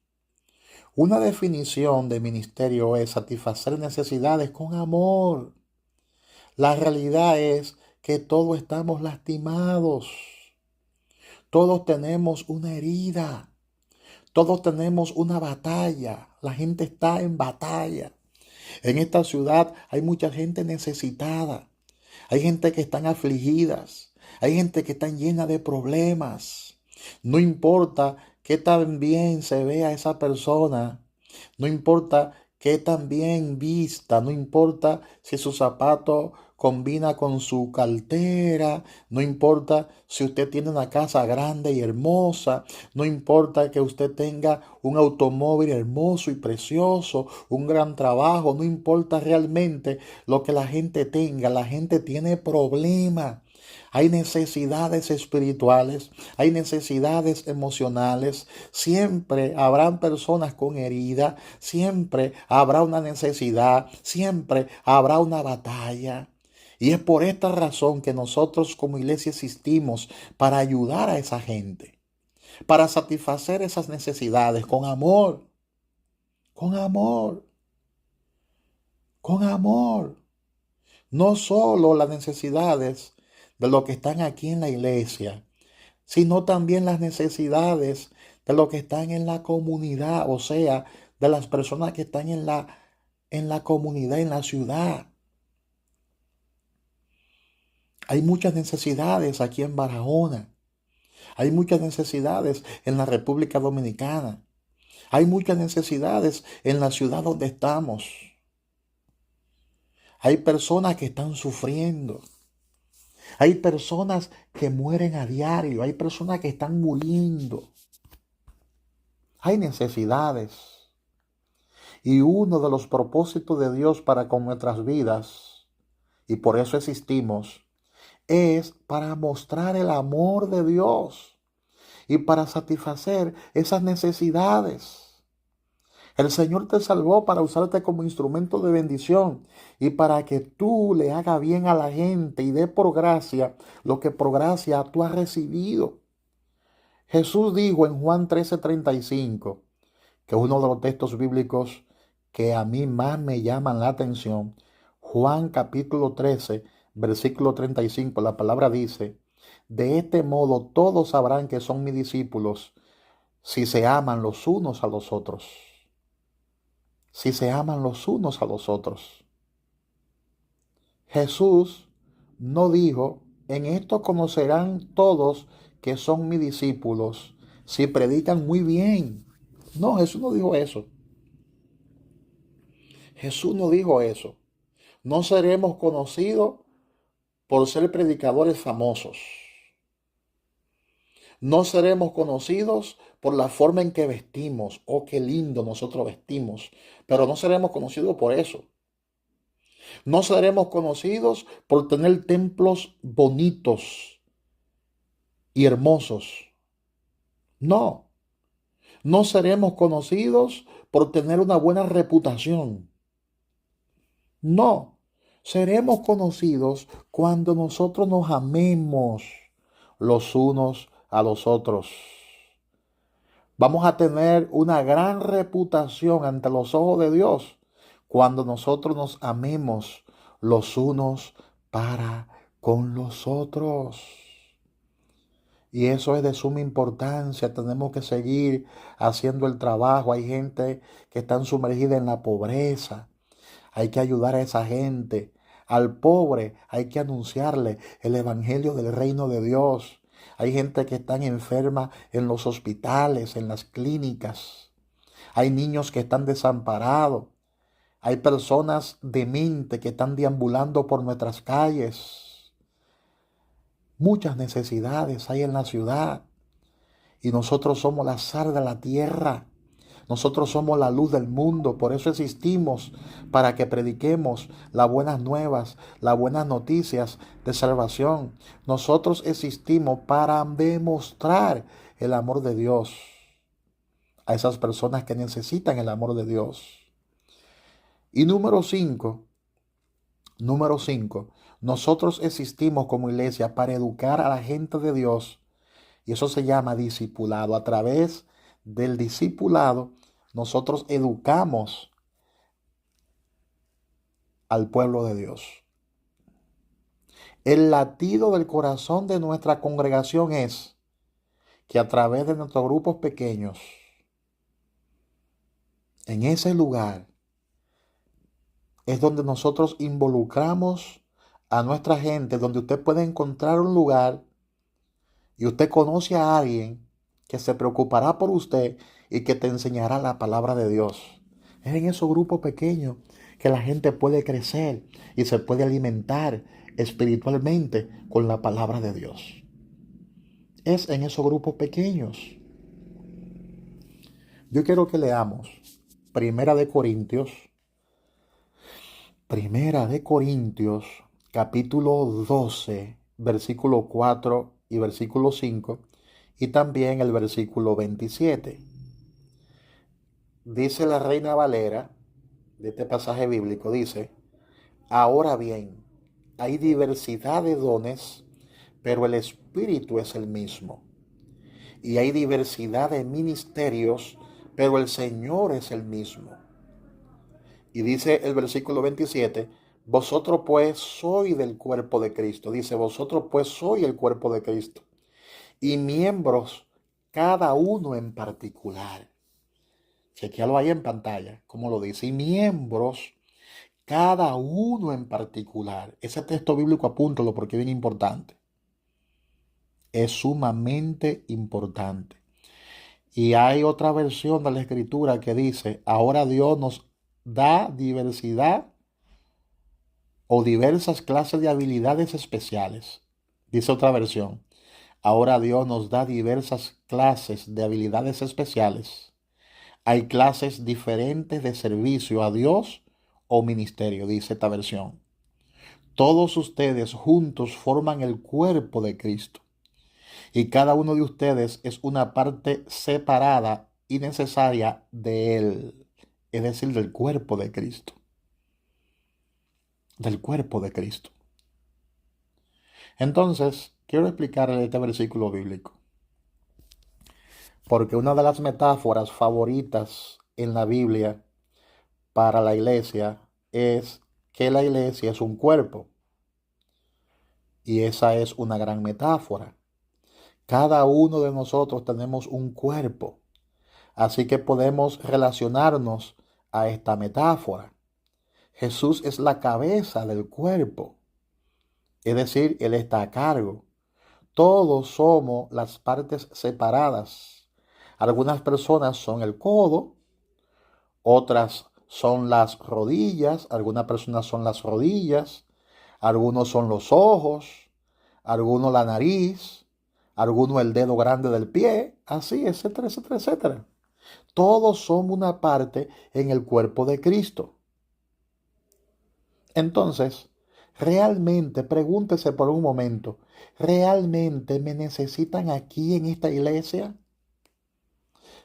Una definición de ministerio es satisfacer necesidades con amor. La realidad es que todos estamos lastimados. Todos tenemos una herida. Todos tenemos una batalla. La gente está en batalla. En esta ciudad hay mucha gente necesitada. Hay gente que están afligidas. Hay gente que está llena de problemas. No importa qué tan bien se vea esa persona. No importa qué tan bien vista. No importa si su zapato combina con su cartera. No importa si usted tiene una casa grande y hermosa. No importa que usted tenga un automóvil hermoso y precioso, un gran trabajo. No importa realmente lo que la gente tenga. La gente tiene problemas. Hay necesidades espirituales, hay necesidades emocionales. Siempre habrán personas con herida, siempre habrá una necesidad, siempre habrá una batalla. Y es por esta razón que nosotros como iglesia existimos para ayudar a esa gente, para satisfacer esas necesidades con amor, con amor, con amor. No solo las necesidades de los que están aquí en la iglesia, sino también las necesidades de los que están en la comunidad, o sea, de las personas que están en la comunidad, en la ciudad. Hay muchas necesidades aquí en Barahona. Hay muchas necesidades en la República Dominicana. Hay muchas necesidades en la ciudad donde estamos. Hay personas que están sufriendo. Hay personas que mueren a diario. Hay personas que están muriendo. Hay necesidades. Y uno de los propósitos de Dios para con nuestras vidas, y por eso existimos, es para mostrar el amor de Dios y para satisfacer esas necesidades. El Señor te salvó para usarte como instrumento de bendición y para que tú le hagas bien a la gente y dé por gracia lo que por gracia tú has recibido. Jesús dijo en Juan 13:35, que es uno de los textos bíblicos que a mí más me llaman la atención. Juan capítulo 13, versículo 35, la palabra dice: de este modo todos sabrán que son mis discípulos si se aman los unos a los otros. Si se aman los unos a los otros. Jesús no dijo: en esto conocerán todos que son mis discípulos si predican muy bien. No, Jesús no dijo eso. Jesús no dijo eso. No seremos conocidos por ser predicadores famosos. No seremos conocidos por la forma en que vestimos. Oh, qué lindo nosotros vestimos. Pero no seremos conocidos por eso. No seremos conocidos por tener templos bonitos y hermosos. No. No seremos conocidos por tener una buena reputación. No. Seremos conocidos cuando nosotros nos amemos los unos a los otros. Vamos a tener una gran reputación ante los ojos de Dios cuando nosotros nos amemos los unos para con los otros. Y eso es de suma importancia. Tenemos que seguir haciendo el trabajo. Hay gente que está sumergida en la pobreza. Hay que ayudar a esa gente. Al pobre hay que anunciarle el evangelio del reino de Dios. Hay gente que está enferma en los hospitales, en las clínicas. Hay niños que están desamparados. Hay personas dementes que están deambulando por nuestras calles. Muchas necesidades hay en la ciudad. Y nosotros somos la sal de la tierra. Nosotros somos la luz del mundo, por eso existimos, para que prediquemos las buenas nuevas, las buenas noticias de salvación. Nosotros existimos para demostrar el amor de Dios a esas personas que necesitan el amor de Dios. Y número 5, nosotros existimos como iglesia para educar a la gente de Dios, y eso se llama discipulado. A través del discipulado nosotros educamos al pueblo de Dios. El latido del corazón de nuestra congregación es que a través de nuestros grupos pequeños, en ese lugar, es donde nosotros involucramos a nuestra gente, donde usted puede encontrar un lugar y usted conoce a alguien que se preocupará por usted y que te enseñará la palabra de Dios. Es en esos grupos pequeños que la gente puede crecer y se puede alimentar espiritualmente con la palabra de Dios. Es en esos grupos pequeños. Yo quiero que leamos Primera de Corintios, capítulo 12, versículo 4 y versículo 5, y también el versículo 27. Dice la Reina Valera de este pasaje bíblico, dice: ahora bien, hay diversidad de dones, pero el Espíritu es el mismo. Y hay diversidad de ministerios, pero el Señor es el mismo. Y dice el versículo 27, vosotros pues sois del cuerpo de Cristo. Dice, vosotros pues sois el cuerpo de Cristo. Y miembros, cada uno en particular. Chequéalo ahí en pantalla, como lo dice. Y miembros, cada uno en particular. Ese texto bíblico apúntalo porque es bien importante. Es sumamente importante. Y hay otra versión de la Escritura que dice, ahora Dios nos da diversidad o diversas clases de habilidades especiales. Dice otra versión, ahora Dios nos da diversas clases de habilidades especiales. Hay clases diferentes de servicio a Dios o ministerio, dice esta versión. Todos ustedes juntos forman el cuerpo de Cristo y cada uno de ustedes es una parte separada y necesaria de Él, es decir, del cuerpo de Cristo. Del cuerpo de Cristo. Entonces, quiero explicarle este versículo bíblico, porque una de las metáforas favoritas en la Biblia para la iglesia es que la iglesia es un cuerpo, y esa es una gran metáfora. Cada uno de nosotros tenemos un cuerpo, así que podemos relacionarnos a esta metáfora. Jesús es la cabeza del cuerpo, es decir, Él está a cargo. Todos somos las partes separadas. Algunas personas son el codo, otras son las rodillas, algunas personas son las rodillas, algunos son los ojos, algunos la nariz, algunos el dedo grande del pie, así, etcétera, etcétera, etcétera. Todos somos una parte en el cuerpo de Cristo. Entonces, realmente, pregúntese por un momento, ¿realmente me necesitan aquí en esta iglesia?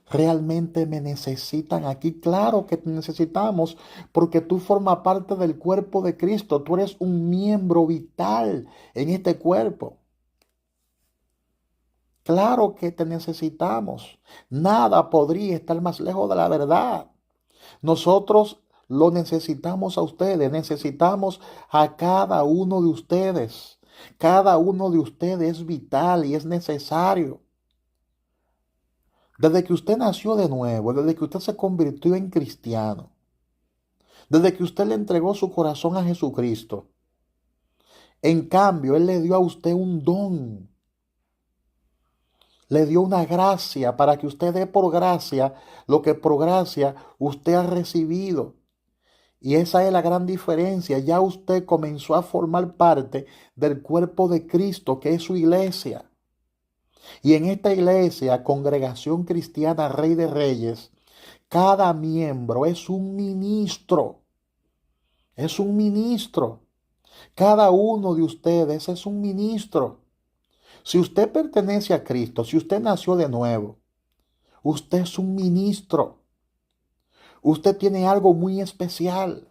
¿Realmente me necesitan aquí? Claro que te necesitamos porque tú formas parte del cuerpo de Cristo. Tú eres un miembro vital en este cuerpo. Claro que te necesitamos. Nada podría estar más lejos de la verdad. Nosotros lo necesitamos a ustedes, necesitamos a cada uno de ustedes. Cada uno de ustedes es vital y es necesario. Desde que usted nació de nuevo, desde que usted se convirtió en cristiano, desde que usted le entregó su corazón a Jesucristo, en cambio, Él le dio a usted un don, le dio una gracia para que usted dé por gracia lo que por gracia usted ha recibido. Y esa es la gran diferencia. Ya usted comenzó a formar parte del cuerpo de Cristo, que es su iglesia. Y en esta iglesia, Congregación Cristiana Rey de Reyes, cada miembro es un ministro. Es un ministro. Cada uno de ustedes es un ministro. Si usted pertenece a Cristo, si usted nació de nuevo, usted es un ministro. Usted tiene algo muy especial.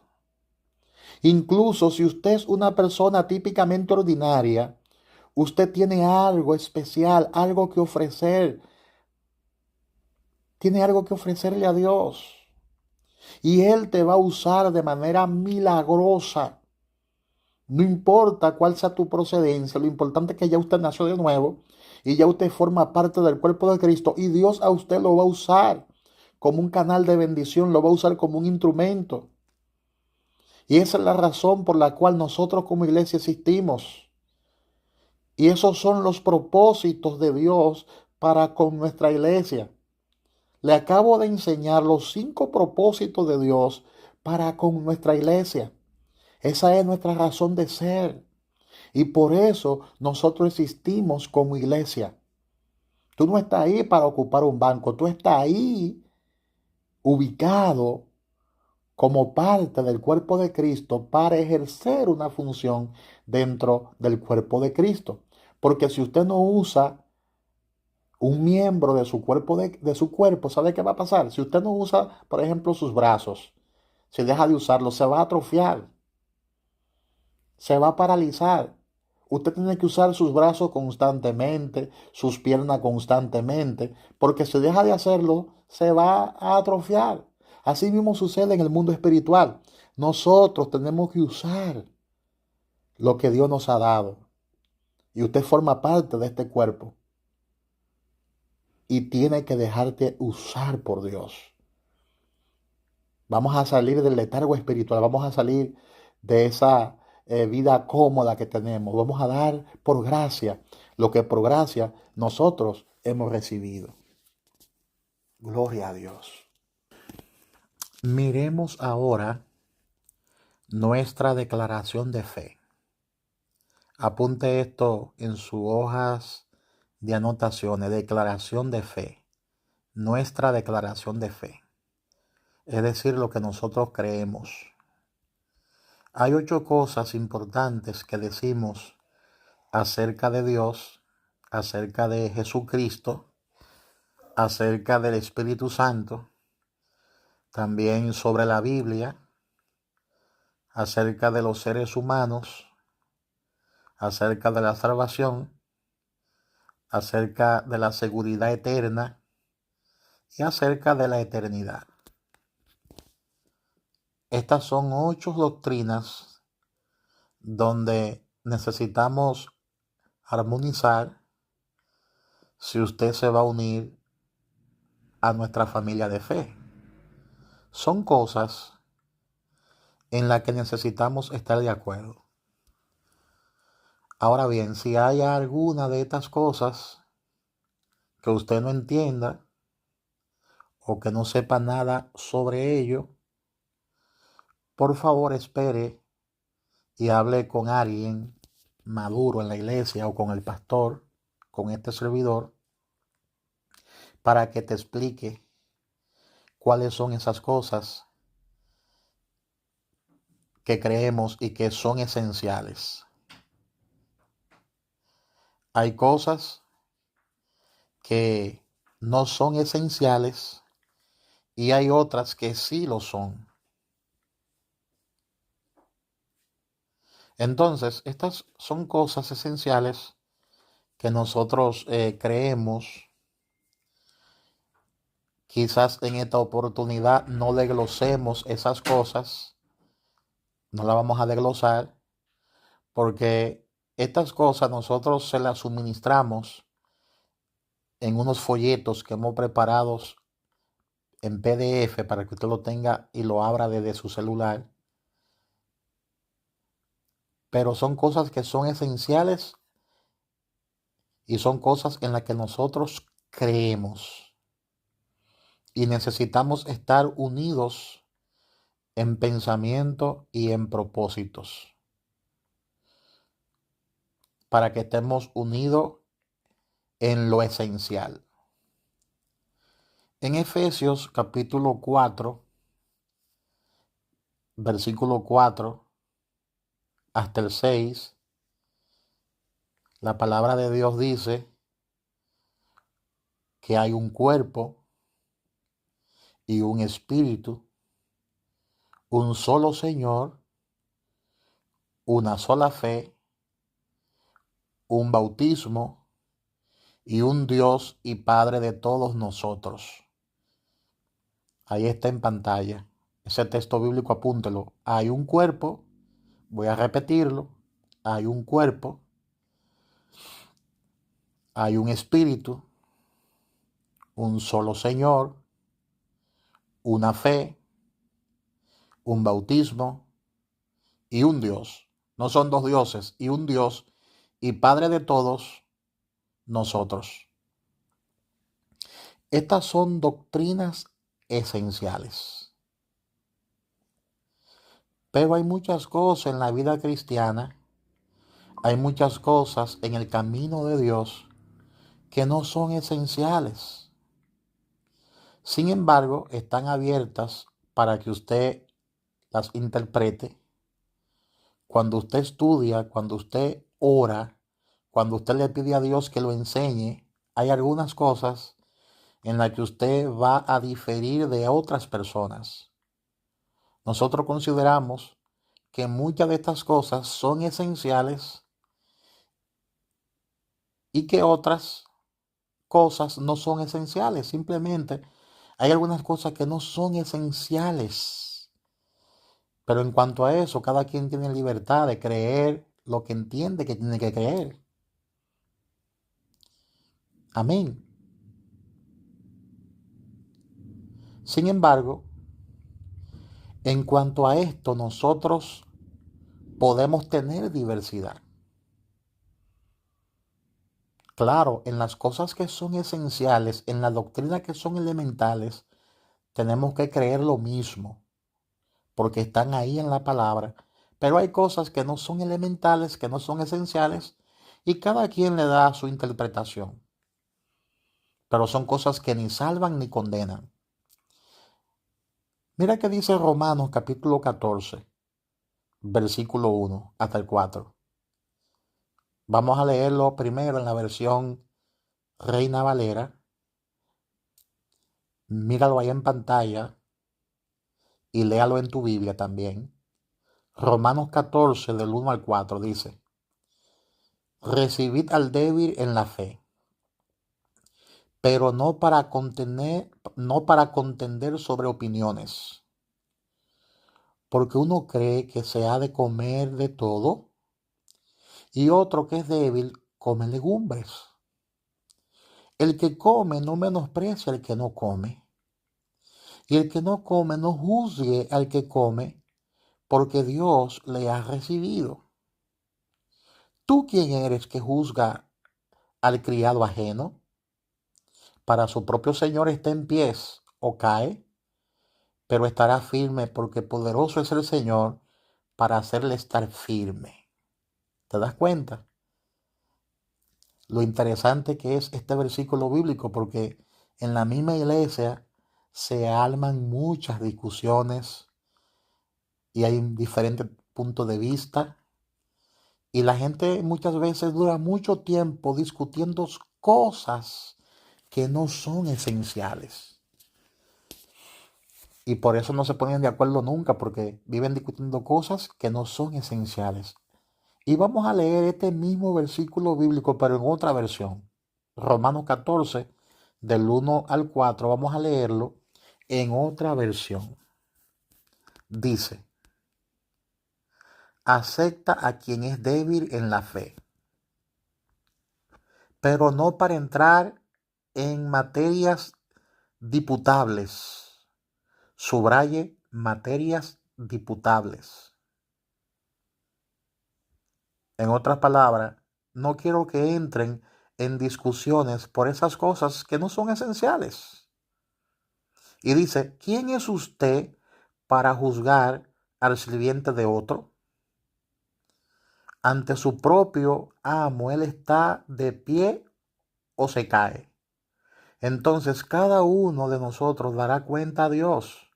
Incluso si usted es una persona típicamente ordinaria, usted tiene algo especial, algo que ofrecer tiene algo que ofrecerle a Dios. Y Él te va a usar de manera milagrosa. No importa cuál sea tu procedencia, lo importante es que ya usted nació de nuevo y ya usted forma parte del cuerpo de Cristo y Dios a usted lo va a usar como un canal de bendición, lo va a usar como un instrumento. Y esa es la razón por la cual nosotros como iglesia existimos. Y esos son los propósitos de Dios para con nuestra iglesia. Le acabo de enseñar los 5 propósitos de Dios para con nuestra iglesia. Esa es nuestra razón de ser. Y por eso nosotros existimos como iglesia. Tú no estás ahí para ocupar un banco, tú estás ahí ubicado como parte del cuerpo de Cristo para ejercer una función dentro del cuerpo de Cristo. Porque si usted no usa un miembro de su cuerpo, de su cuerpo, ¿sabe qué va a pasar? Si usted no usa, por ejemplo, sus brazos, si deja de usarlos, se va a atrofiar, se va a paralizar. Usted tiene que usar sus brazos constantemente, sus piernas constantemente, porque si deja de hacerlo, se va a atrofiar. Así mismo sucede en el mundo espiritual. Nosotros tenemos que usar lo que Dios nos ha dado. Y usted forma parte de este cuerpo y tiene que dejarte usar por Dios. Vamos a salir del letargo espiritual, vamos a salir de esa vida cómoda que tenemos. Vamos a dar por gracia lo que por gracia nosotros hemos recibido. Gloria a Dios. Miremos ahora nuestra declaración de fe. Apunte esto en sus hojas de anotaciones. Declaración de fe. Nuestra declaración de fe. Es decir, lo que nosotros creemos. Hay 8 cosas importantes que decimos acerca de Dios, acerca de Jesucristo, acerca del Espíritu Santo, también sobre la Biblia, acerca de los seres humanos, acerca de la salvación, acerca de la seguridad eterna y acerca de la eternidad. Estas son 8 doctrinas donde necesitamos armonizar si usted se va a unir a nuestra familia de fe. Son cosas en las que necesitamos estar de acuerdo. Ahora bien, si hay alguna de estas cosas que usted no entienda o que no sepa nada sobre ello, por favor espere y hable con alguien maduro en la iglesia o con el pastor, con este servidor, para que te explique cuáles son esas cosas que creemos y que son esenciales. Hay cosas que no son esenciales y hay otras que sí lo son. Entonces, estas son cosas esenciales que nosotros creemos. Quizás en esta oportunidad no desglosemos esas cosas, no las vamos a desglosar, porque estas cosas nosotros se las suministramos en unos folletos que hemos preparado en PDF para que usted lo tenga y lo abra desde su celular. Pero son cosas que son esenciales y son cosas en las que nosotros creemos. Y necesitamos estar unidos en pensamiento y en propósitos para que estemos unidos en lo esencial. En Efesios capítulo 4, versículo 4 hasta el 6, la palabra de Dios dice que hay un cuerpo y un espíritu, un solo Señor, una sola fe, un bautismo y un Dios y Padre de todos nosotros, Ahí está en pantalla. Ese texto bíblico, apúntelo. Hay un cuerpo, voy a repetirlo. Hay un cuerpo, hay un espíritu, un solo Señor, una fe, un bautismo y un Dios. No son dos dioses, y un Dios y Padre de todos nosotros. Estas son doctrinas esenciales. Pero hay muchas cosas en la vida cristiana, hay muchas cosas en el camino de Dios que no son esenciales. Sin embargo, están abiertas para que usted las interprete. Cuando usted estudia, cuando usted ora, cuando usted le pide a Dios que lo enseñe, hay algunas cosas en las que usted va a diferir de otras personas. Nosotros consideramos que muchas de estas cosas son esenciales y que otras cosas no son esenciales. Simplemente hay algunas cosas que no son esenciales. Pero en cuanto a eso, cada quien tiene libertad de creer lo que entiende que tiene que creer. Amén. Sin embargo, en cuanto a esto, nosotros podemos tener diversidad. Claro, en las cosas que son esenciales, en la doctrina que son elementales, tenemos que creer lo mismo, porque están ahí en la palabra. Pero hay cosas que no son elementales, que no son esenciales, y cada quien le da su interpretación. Pero son cosas que ni salvan ni condenan. Mira que dice Romanos capítulo 14, versículo 1 hasta el 4. Vamos a leerlo primero en la versión Reina Valera. Míralo ahí en pantalla y léalo en tu Biblia también. Romanos 14 del 1 al 4 dice: recibid al débil en la fe, pero no para contender sobre opiniones, porque uno cree que se ha de comer de todo y otro que es débil come legumbres. El que come no menosprecia al que no come, y el que no come no juzgue al que come, porque Dios le ha recibido. ¿Tú quién eres que juzga al criado ajeno? Para su propio Señor está en pies o cae, pero estará firme porque poderoso es el Señor para hacerle estar firme. ¿Te das cuenta? Lo interesante que es este versículo bíblico, porque en la misma iglesia se arman muchas discusiones y hay diferentes puntos de vista, y la gente muchas veces dura mucho tiempo discutiendo cosas que no son esenciales. Y por eso no se ponen de acuerdo nunca, porque viven discutiendo cosas que no son esenciales. Y vamos a leer este mismo versículo bíblico, pero en otra versión. Romanos 14, del 1 al 4, vamos a leerlo en otra versión. Dice: acepta a quien es débil en la fe, pero no para entrar en materias diputables. Subraye materias diputables. En otras palabras, no quiero que entren en discusiones por esas cosas que no son esenciales. Y dice: ¿quién es usted para juzgar al sirviente de otro? Ante su propio amo, él está de pie o se cae. Entonces cada uno de nosotros dará cuenta a Dios.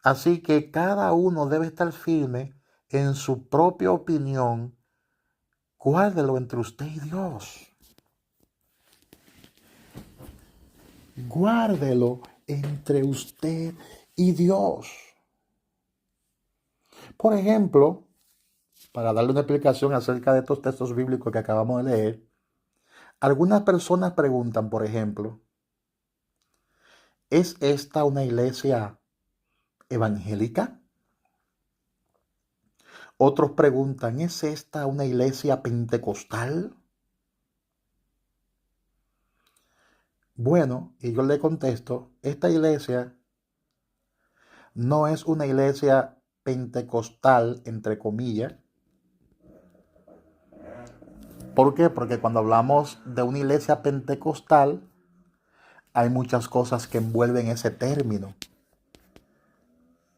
Así que cada uno debe estar firme en su propia opinión. Guárdelo entre usted y Dios. Guárdelo entre usted y Dios. Por ejemplo, para darle una explicación acerca de estos textos bíblicos que acabamos de leer, algunas personas preguntan, por ejemplo, ¿Es esta una iglesia evangélica? Otros preguntan, ¿es esta una iglesia pentecostal? Bueno, y yo le contesto, esta iglesia no es una iglesia pentecostal, entre comillas. ¿Por qué? Porque cuando hablamos de una iglesia pentecostal, hay muchas cosas que envuelven ese término.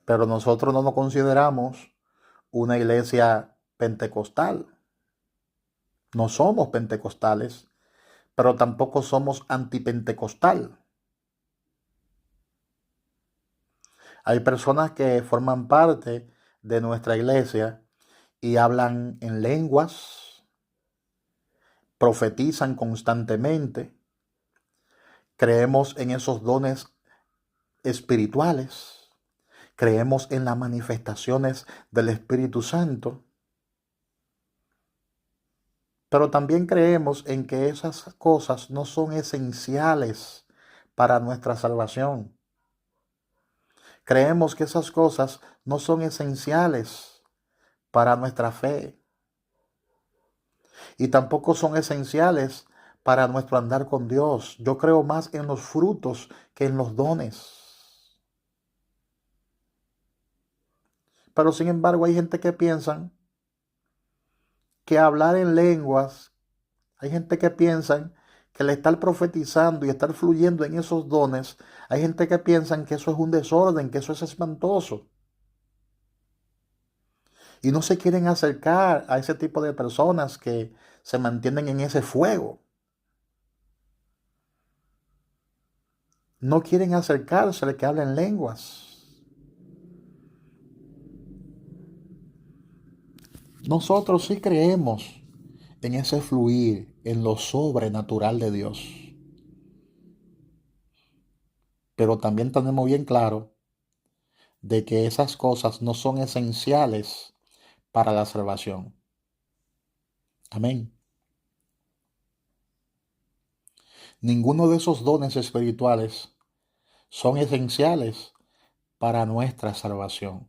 Pero nosotros no nos consideramos una iglesia pentecostal. No somos pentecostales, pero tampoco somos antipentecostal. Hay personas que forman parte de nuestra iglesia y hablan en lenguas, profetizan constantemente, creemos en esos dones espirituales, creemos en las manifestaciones del Espíritu Santo, pero también creemos en que esas cosas no son esenciales para nuestra salvación. Creemos que esas cosas no son esenciales para nuestra fe y tampoco son esenciales para nuestro andar con Dios. Yo creo más en los frutos que en los dones. Pero sin embargo hay gente que piensa que hablar en lenguas, hay gente que piensa que el estar profetizando y estar fluyendo en esos dones, hay gente que piensa que eso es un desorden, que eso es espantoso. Y no se quieren acercar a ese tipo de personas que se mantienen en ese fuego. No quieren acercarse al que habla en lenguas. Nosotros sí creemos en ese fluir, en lo sobrenatural de Dios. Pero también tenemos bien claro de que esas cosas no son esenciales para la salvación. Amén. Ninguno de esos dones espirituales son esenciales para nuestra salvación.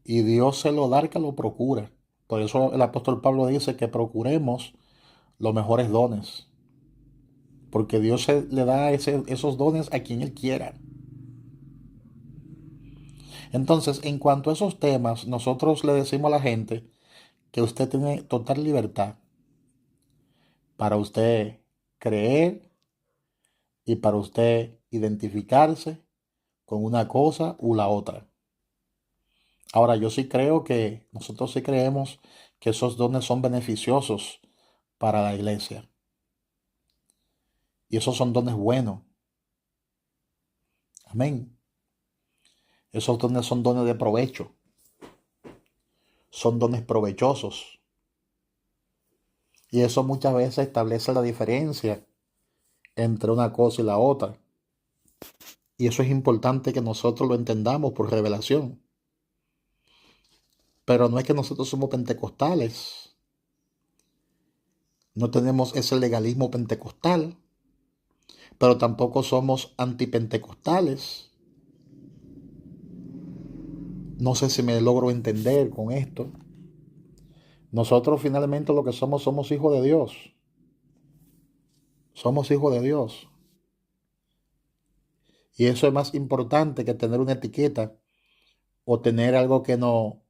Y Dios se lo da al que lo procura. Por eso el apóstol Pablo dice que procuremos los mejores dones. Porque Dios le da esos dones a quien Él quiera. Entonces, en cuanto a esos temas, nosotros le decimos a la gente que usted tiene total libertad para usted creer y para usted identificarse con una cosa u la otra. Ahora, yo sí creo que nosotros sí creemos que esos dones son beneficiosos para la iglesia. Y esos son dones buenos. Amén. Esos dones son dones de provecho. Son dones provechosos. Y eso muchas veces establece la diferencia entre una cosa y la otra. Y eso es importante que nosotros lo entendamos por revelación. Pero no es que nosotros somos pentecostales. No tenemos ese legalismo pentecostal. Pero tampoco somos antipentecostales. No sé si me logro entender con esto. Nosotros finalmente lo que somos hijos de Dios. Somos hijos de Dios. Y eso es más importante que tener una etiqueta o tener algo que no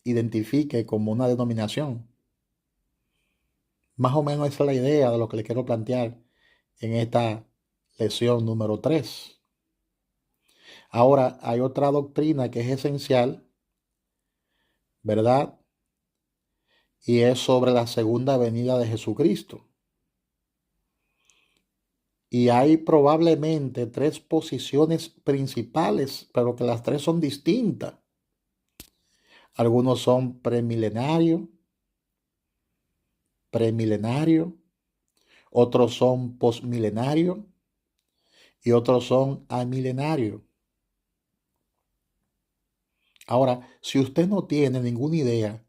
identifique como una denominación. Más o menos esa es la idea de lo que le quiero plantear en esta lección número 3. Ahora, hay otra doctrina que es esencial, ¿verdad? Y es sobre la segunda venida de Jesucristo. Y hay probablemente 3 posiciones principales, pero que las 3 son distintas. Algunos son premilenario, otros son posmilenario y otros son amilenario. Ahora, si usted no tiene ninguna idea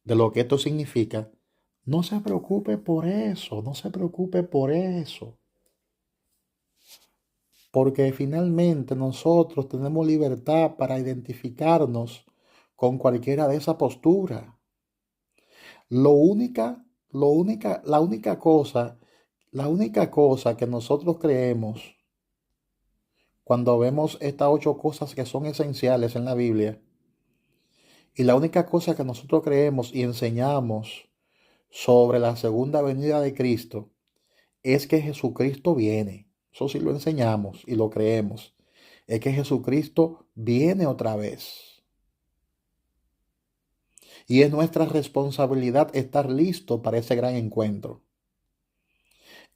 de lo que esto significa, no se preocupe por eso, no se preocupe por eso. porque finalmente nosotros tenemos libertad para identificarnos con cualquiera de esa postura. Lo única, la única cosa que nosotros creemos cuando vemos estas 8 cosas que son esenciales en la Biblia, y la única cosa que nosotros creemos y enseñamos sobre la segunda venida de Cristo, es que Jesucristo viene. Eso sí lo enseñamos y lo creemos. Es que Jesucristo viene otra vez. Y es nuestra responsabilidad estar listo para ese gran encuentro.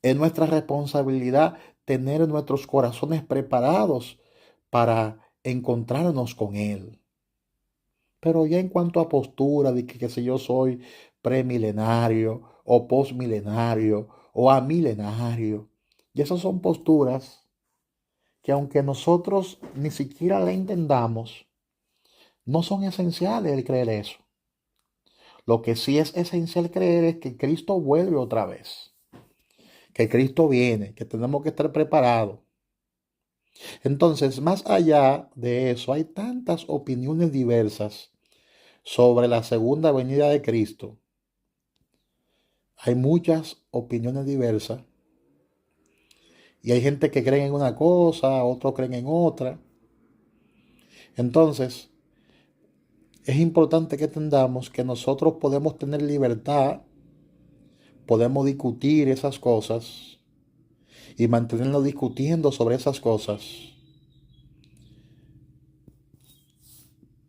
Es nuestra responsabilidad tener nuestros corazones preparados para encontrarnos con Él. Pero ya en cuanto a postura de que si yo soy premilenario o postmilenario o amilenario, y esas son posturas que aunque nosotros ni siquiera la entendamos, no son esenciales el creer eso. Lo que sí es esencial creer es que Cristo vuelve otra vez, que Cristo viene, que tenemos que estar preparados. Entonces, más allá de eso, hay tantas opiniones diversas sobre la segunda venida de Cristo. Hay muchas opiniones diversas y hay gente que cree en una cosa, otros creen en otra. Entonces, es importante que entendamos que nosotros podemos tener libertad, podemos discutir esas cosas y mantenernos discutiendo sobre esas cosas.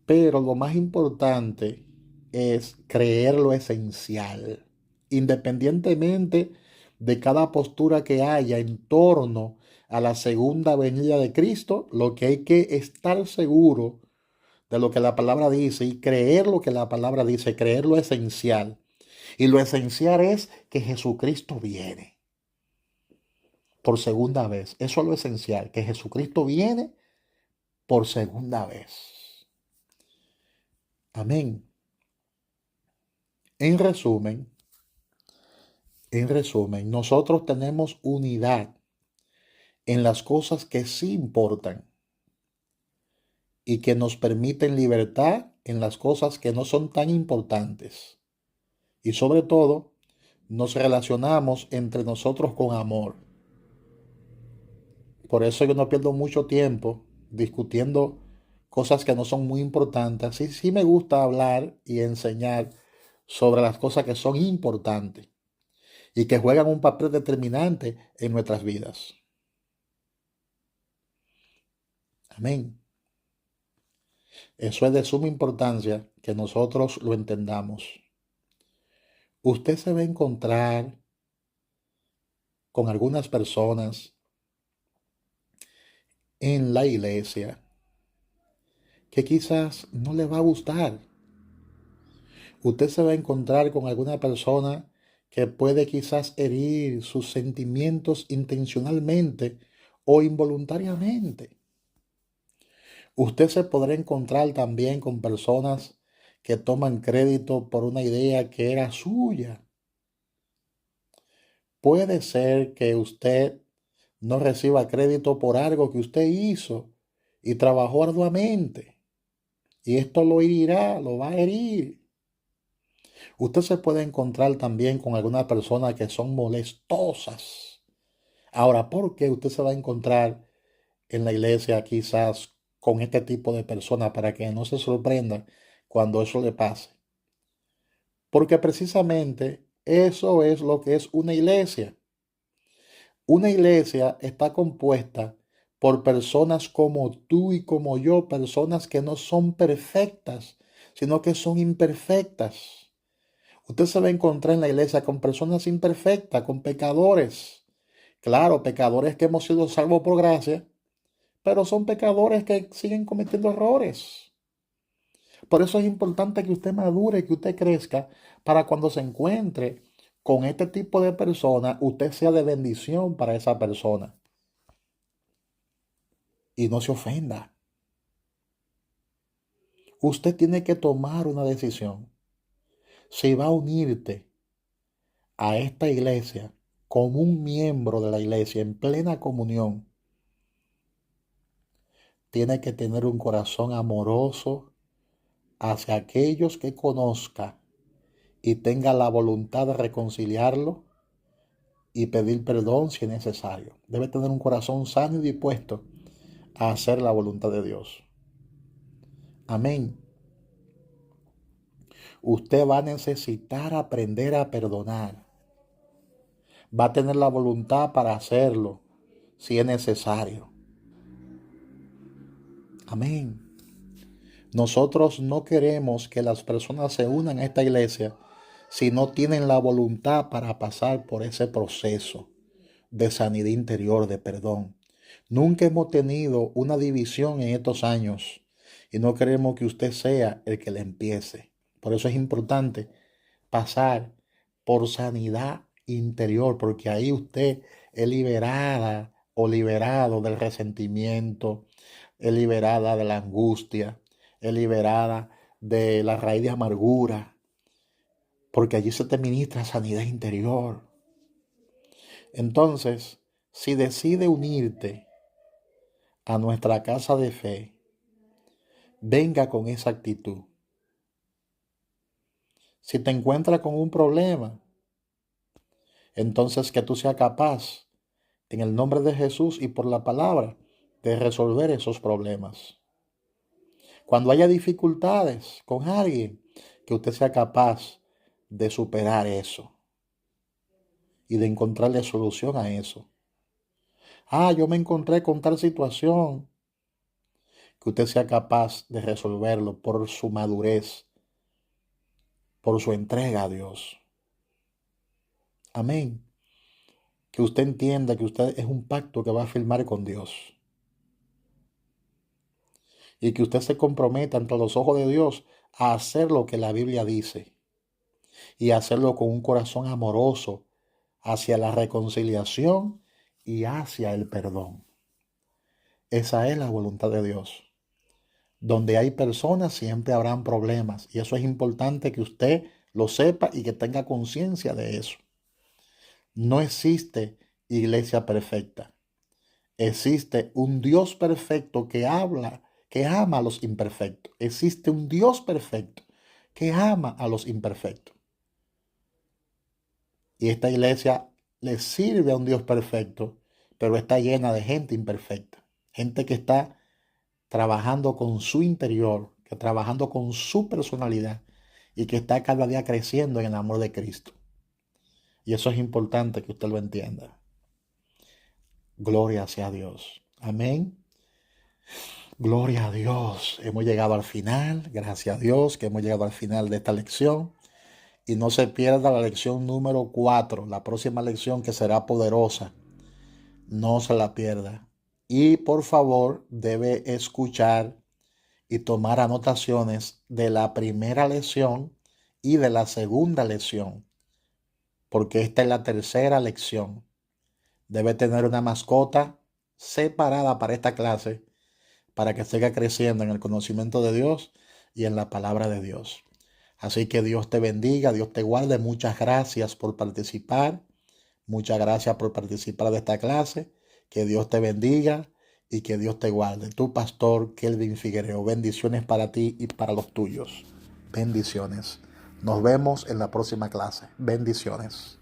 Pero lo más importante es creer lo esencial, independientemente de cada postura que haya en torno a la segunda venida de Cristo. Lo que hay que estar seguro de lo que la palabra dice y creer lo que la palabra dice, creer lo esencial. Y lo esencial es que Jesucristo viene por segunda vez. Eso es lo esencial, que Jesucristo viene por segunda vez. Amén. En resumen, nosotros tenemos unidad en las cosas que sí importan y que nos permiten libertad en las cosas que no son tan importantes. Y sobre todo, nos relacionamos entre nosotros con amor. Por eso yo no pierdo mucho tiempo discutiendo cosas que no son muy importantes. Sí, sí me gusta hablar y enseñar sobre las cosas que son importantes y que juegan un papel determinante en nuestras vidas. Amén. Eso es de suma importancia que nosotros lo entendamos. Usted se va a encontrar con algunas personas en la iglesia que quizás no le va a gustar. Usted se va a encontrar con alguna persona que puede quizás herir sus sentimientos intencionalmente o involuntariamente. Usted se podrá encontrar también con personas que toman crédito por una idea que era suya. Puede ser que usted no reciba crédito por algo que usted hizo y trabajó arduamente. Y esto lo herirá, lo va a herir. Usted se puede encontrar también con algunas personas que son molestosas. Ahora, ¿por qué usted se va a encontrar en la iglesia quizás con este tipo de personas para que no se sorprenda cuando eso le pase? Porque precisamente eso es lo que es una iglesia. Una iglesia está compuesta por personas como tú y como yo, personas que no son perfectas, sino que son imperfectas. Usted se va a encontrar en la iglesia con personas imperfectas, con pecadores. Claro, pecadores que hemos sido salvos por gracia, pero son pecadores que siguen cometiendo errores. Por eso es importante que usted madure, que usted crezca, para cuando se encuentre con este tipo de personas, usted sea de bendición para esa persona y no se ofenda. Usted tiene que tomar una decisión. Si va a unirte a esta iglesia como un miembro de la iglesia en plena comunión, tiene que tener un corazón amoroso hacia aquellos que conozca y tenga la voluntad de reconciliarlo y pedir perdón si es necesario. Debe tener un corazón sano y dispuesto a hacer la voluntad de Dios. Amén. Usted va a necesitar aprender a perdonar. Va a tener la voluntad para hacerlo si es necesario. Amén. Nosotros no queremos que las personas se unan a esta iglesia si no tienen la voluntad para pasar por ese proceso de sanidad interior, de perdón. Nunca hemos tenido una división en estos años y no queremos que usted sea el que la empiece. Por eso es importante pasar por sanidad interior, porque ahí usted es liberada o liberado del resentimiento, es liberada de la angustia, es liberada de la raíz de amargura, porque allí se te ministra sanidad interior. Entonces, si decide unirte a nuestra casa de fe, venga con esa actitud. Si te encuentras con un problema, entonces que tú seas capaz, en el nombre de Jesús y por la palabra, de resolver esos problemas. Cuando haya dificultades con alguien, que usted sea capaz de superar eso y de encontrarle solución a eso. Yo me encontré con tal situación, que usted sea capaz de resolverlo por su madurez, por su entrega a Dios. Amén. Que usted entienda que usted es un pacto que va a firmar con Dios. Y que usted se comprometa ante los ojos de Dios a hacer lo que la Biblia dice. Y hacerlo con un corazón amoroso hacia la reconciliación y hacia el perdón. Esa es la voluntad de Dios. Donde hay personas siempre habrán problemas. Y eso es importante que usted lo sepa y que tenga conciencia de eso. No existe iglesia perfecta. Existe un Dios perfecto que ama a los imperfectos. Existe un Dios perfecto que ama a los imperfectos. Y esta iglesia le sirve a un Dios perfecto, pero está llena de gente imperfecta. Gente que está trabajando con su interior, que trabajando con su personalidad y que está cada día creciendo en el amor de Cristo. Y eso es importante que usted lo entienda. Gloria sea a Dios. Amén. Gloria a Dios. Hemos llegado al final. Gracias a Dios que hemos llegado al final de esta lección. Y no se pierda la lección número 4, la próxima lección que será poderosa. No se la pierda. Y por favor, debe escuchar y tomar anotaciones de la primera lección y de la segunda lección, porque esta es la tercera lección. Debe tener una mascota separada para esta clase, para que siga creciendo en el conocimiento de Dios y en la palabra de Dios. Así que Dios te bendiga, Dios te guarde. Muchas gracias por participar. Muchas gracias por participar de esta clase. Que Dios te bendiga y que Dios te guarde. Tu pastor Kelvin Figuereo. Bendiciones para ti y para los tuyos. Bendiciones. Nos vemos en la próxima clase. Bendiciones.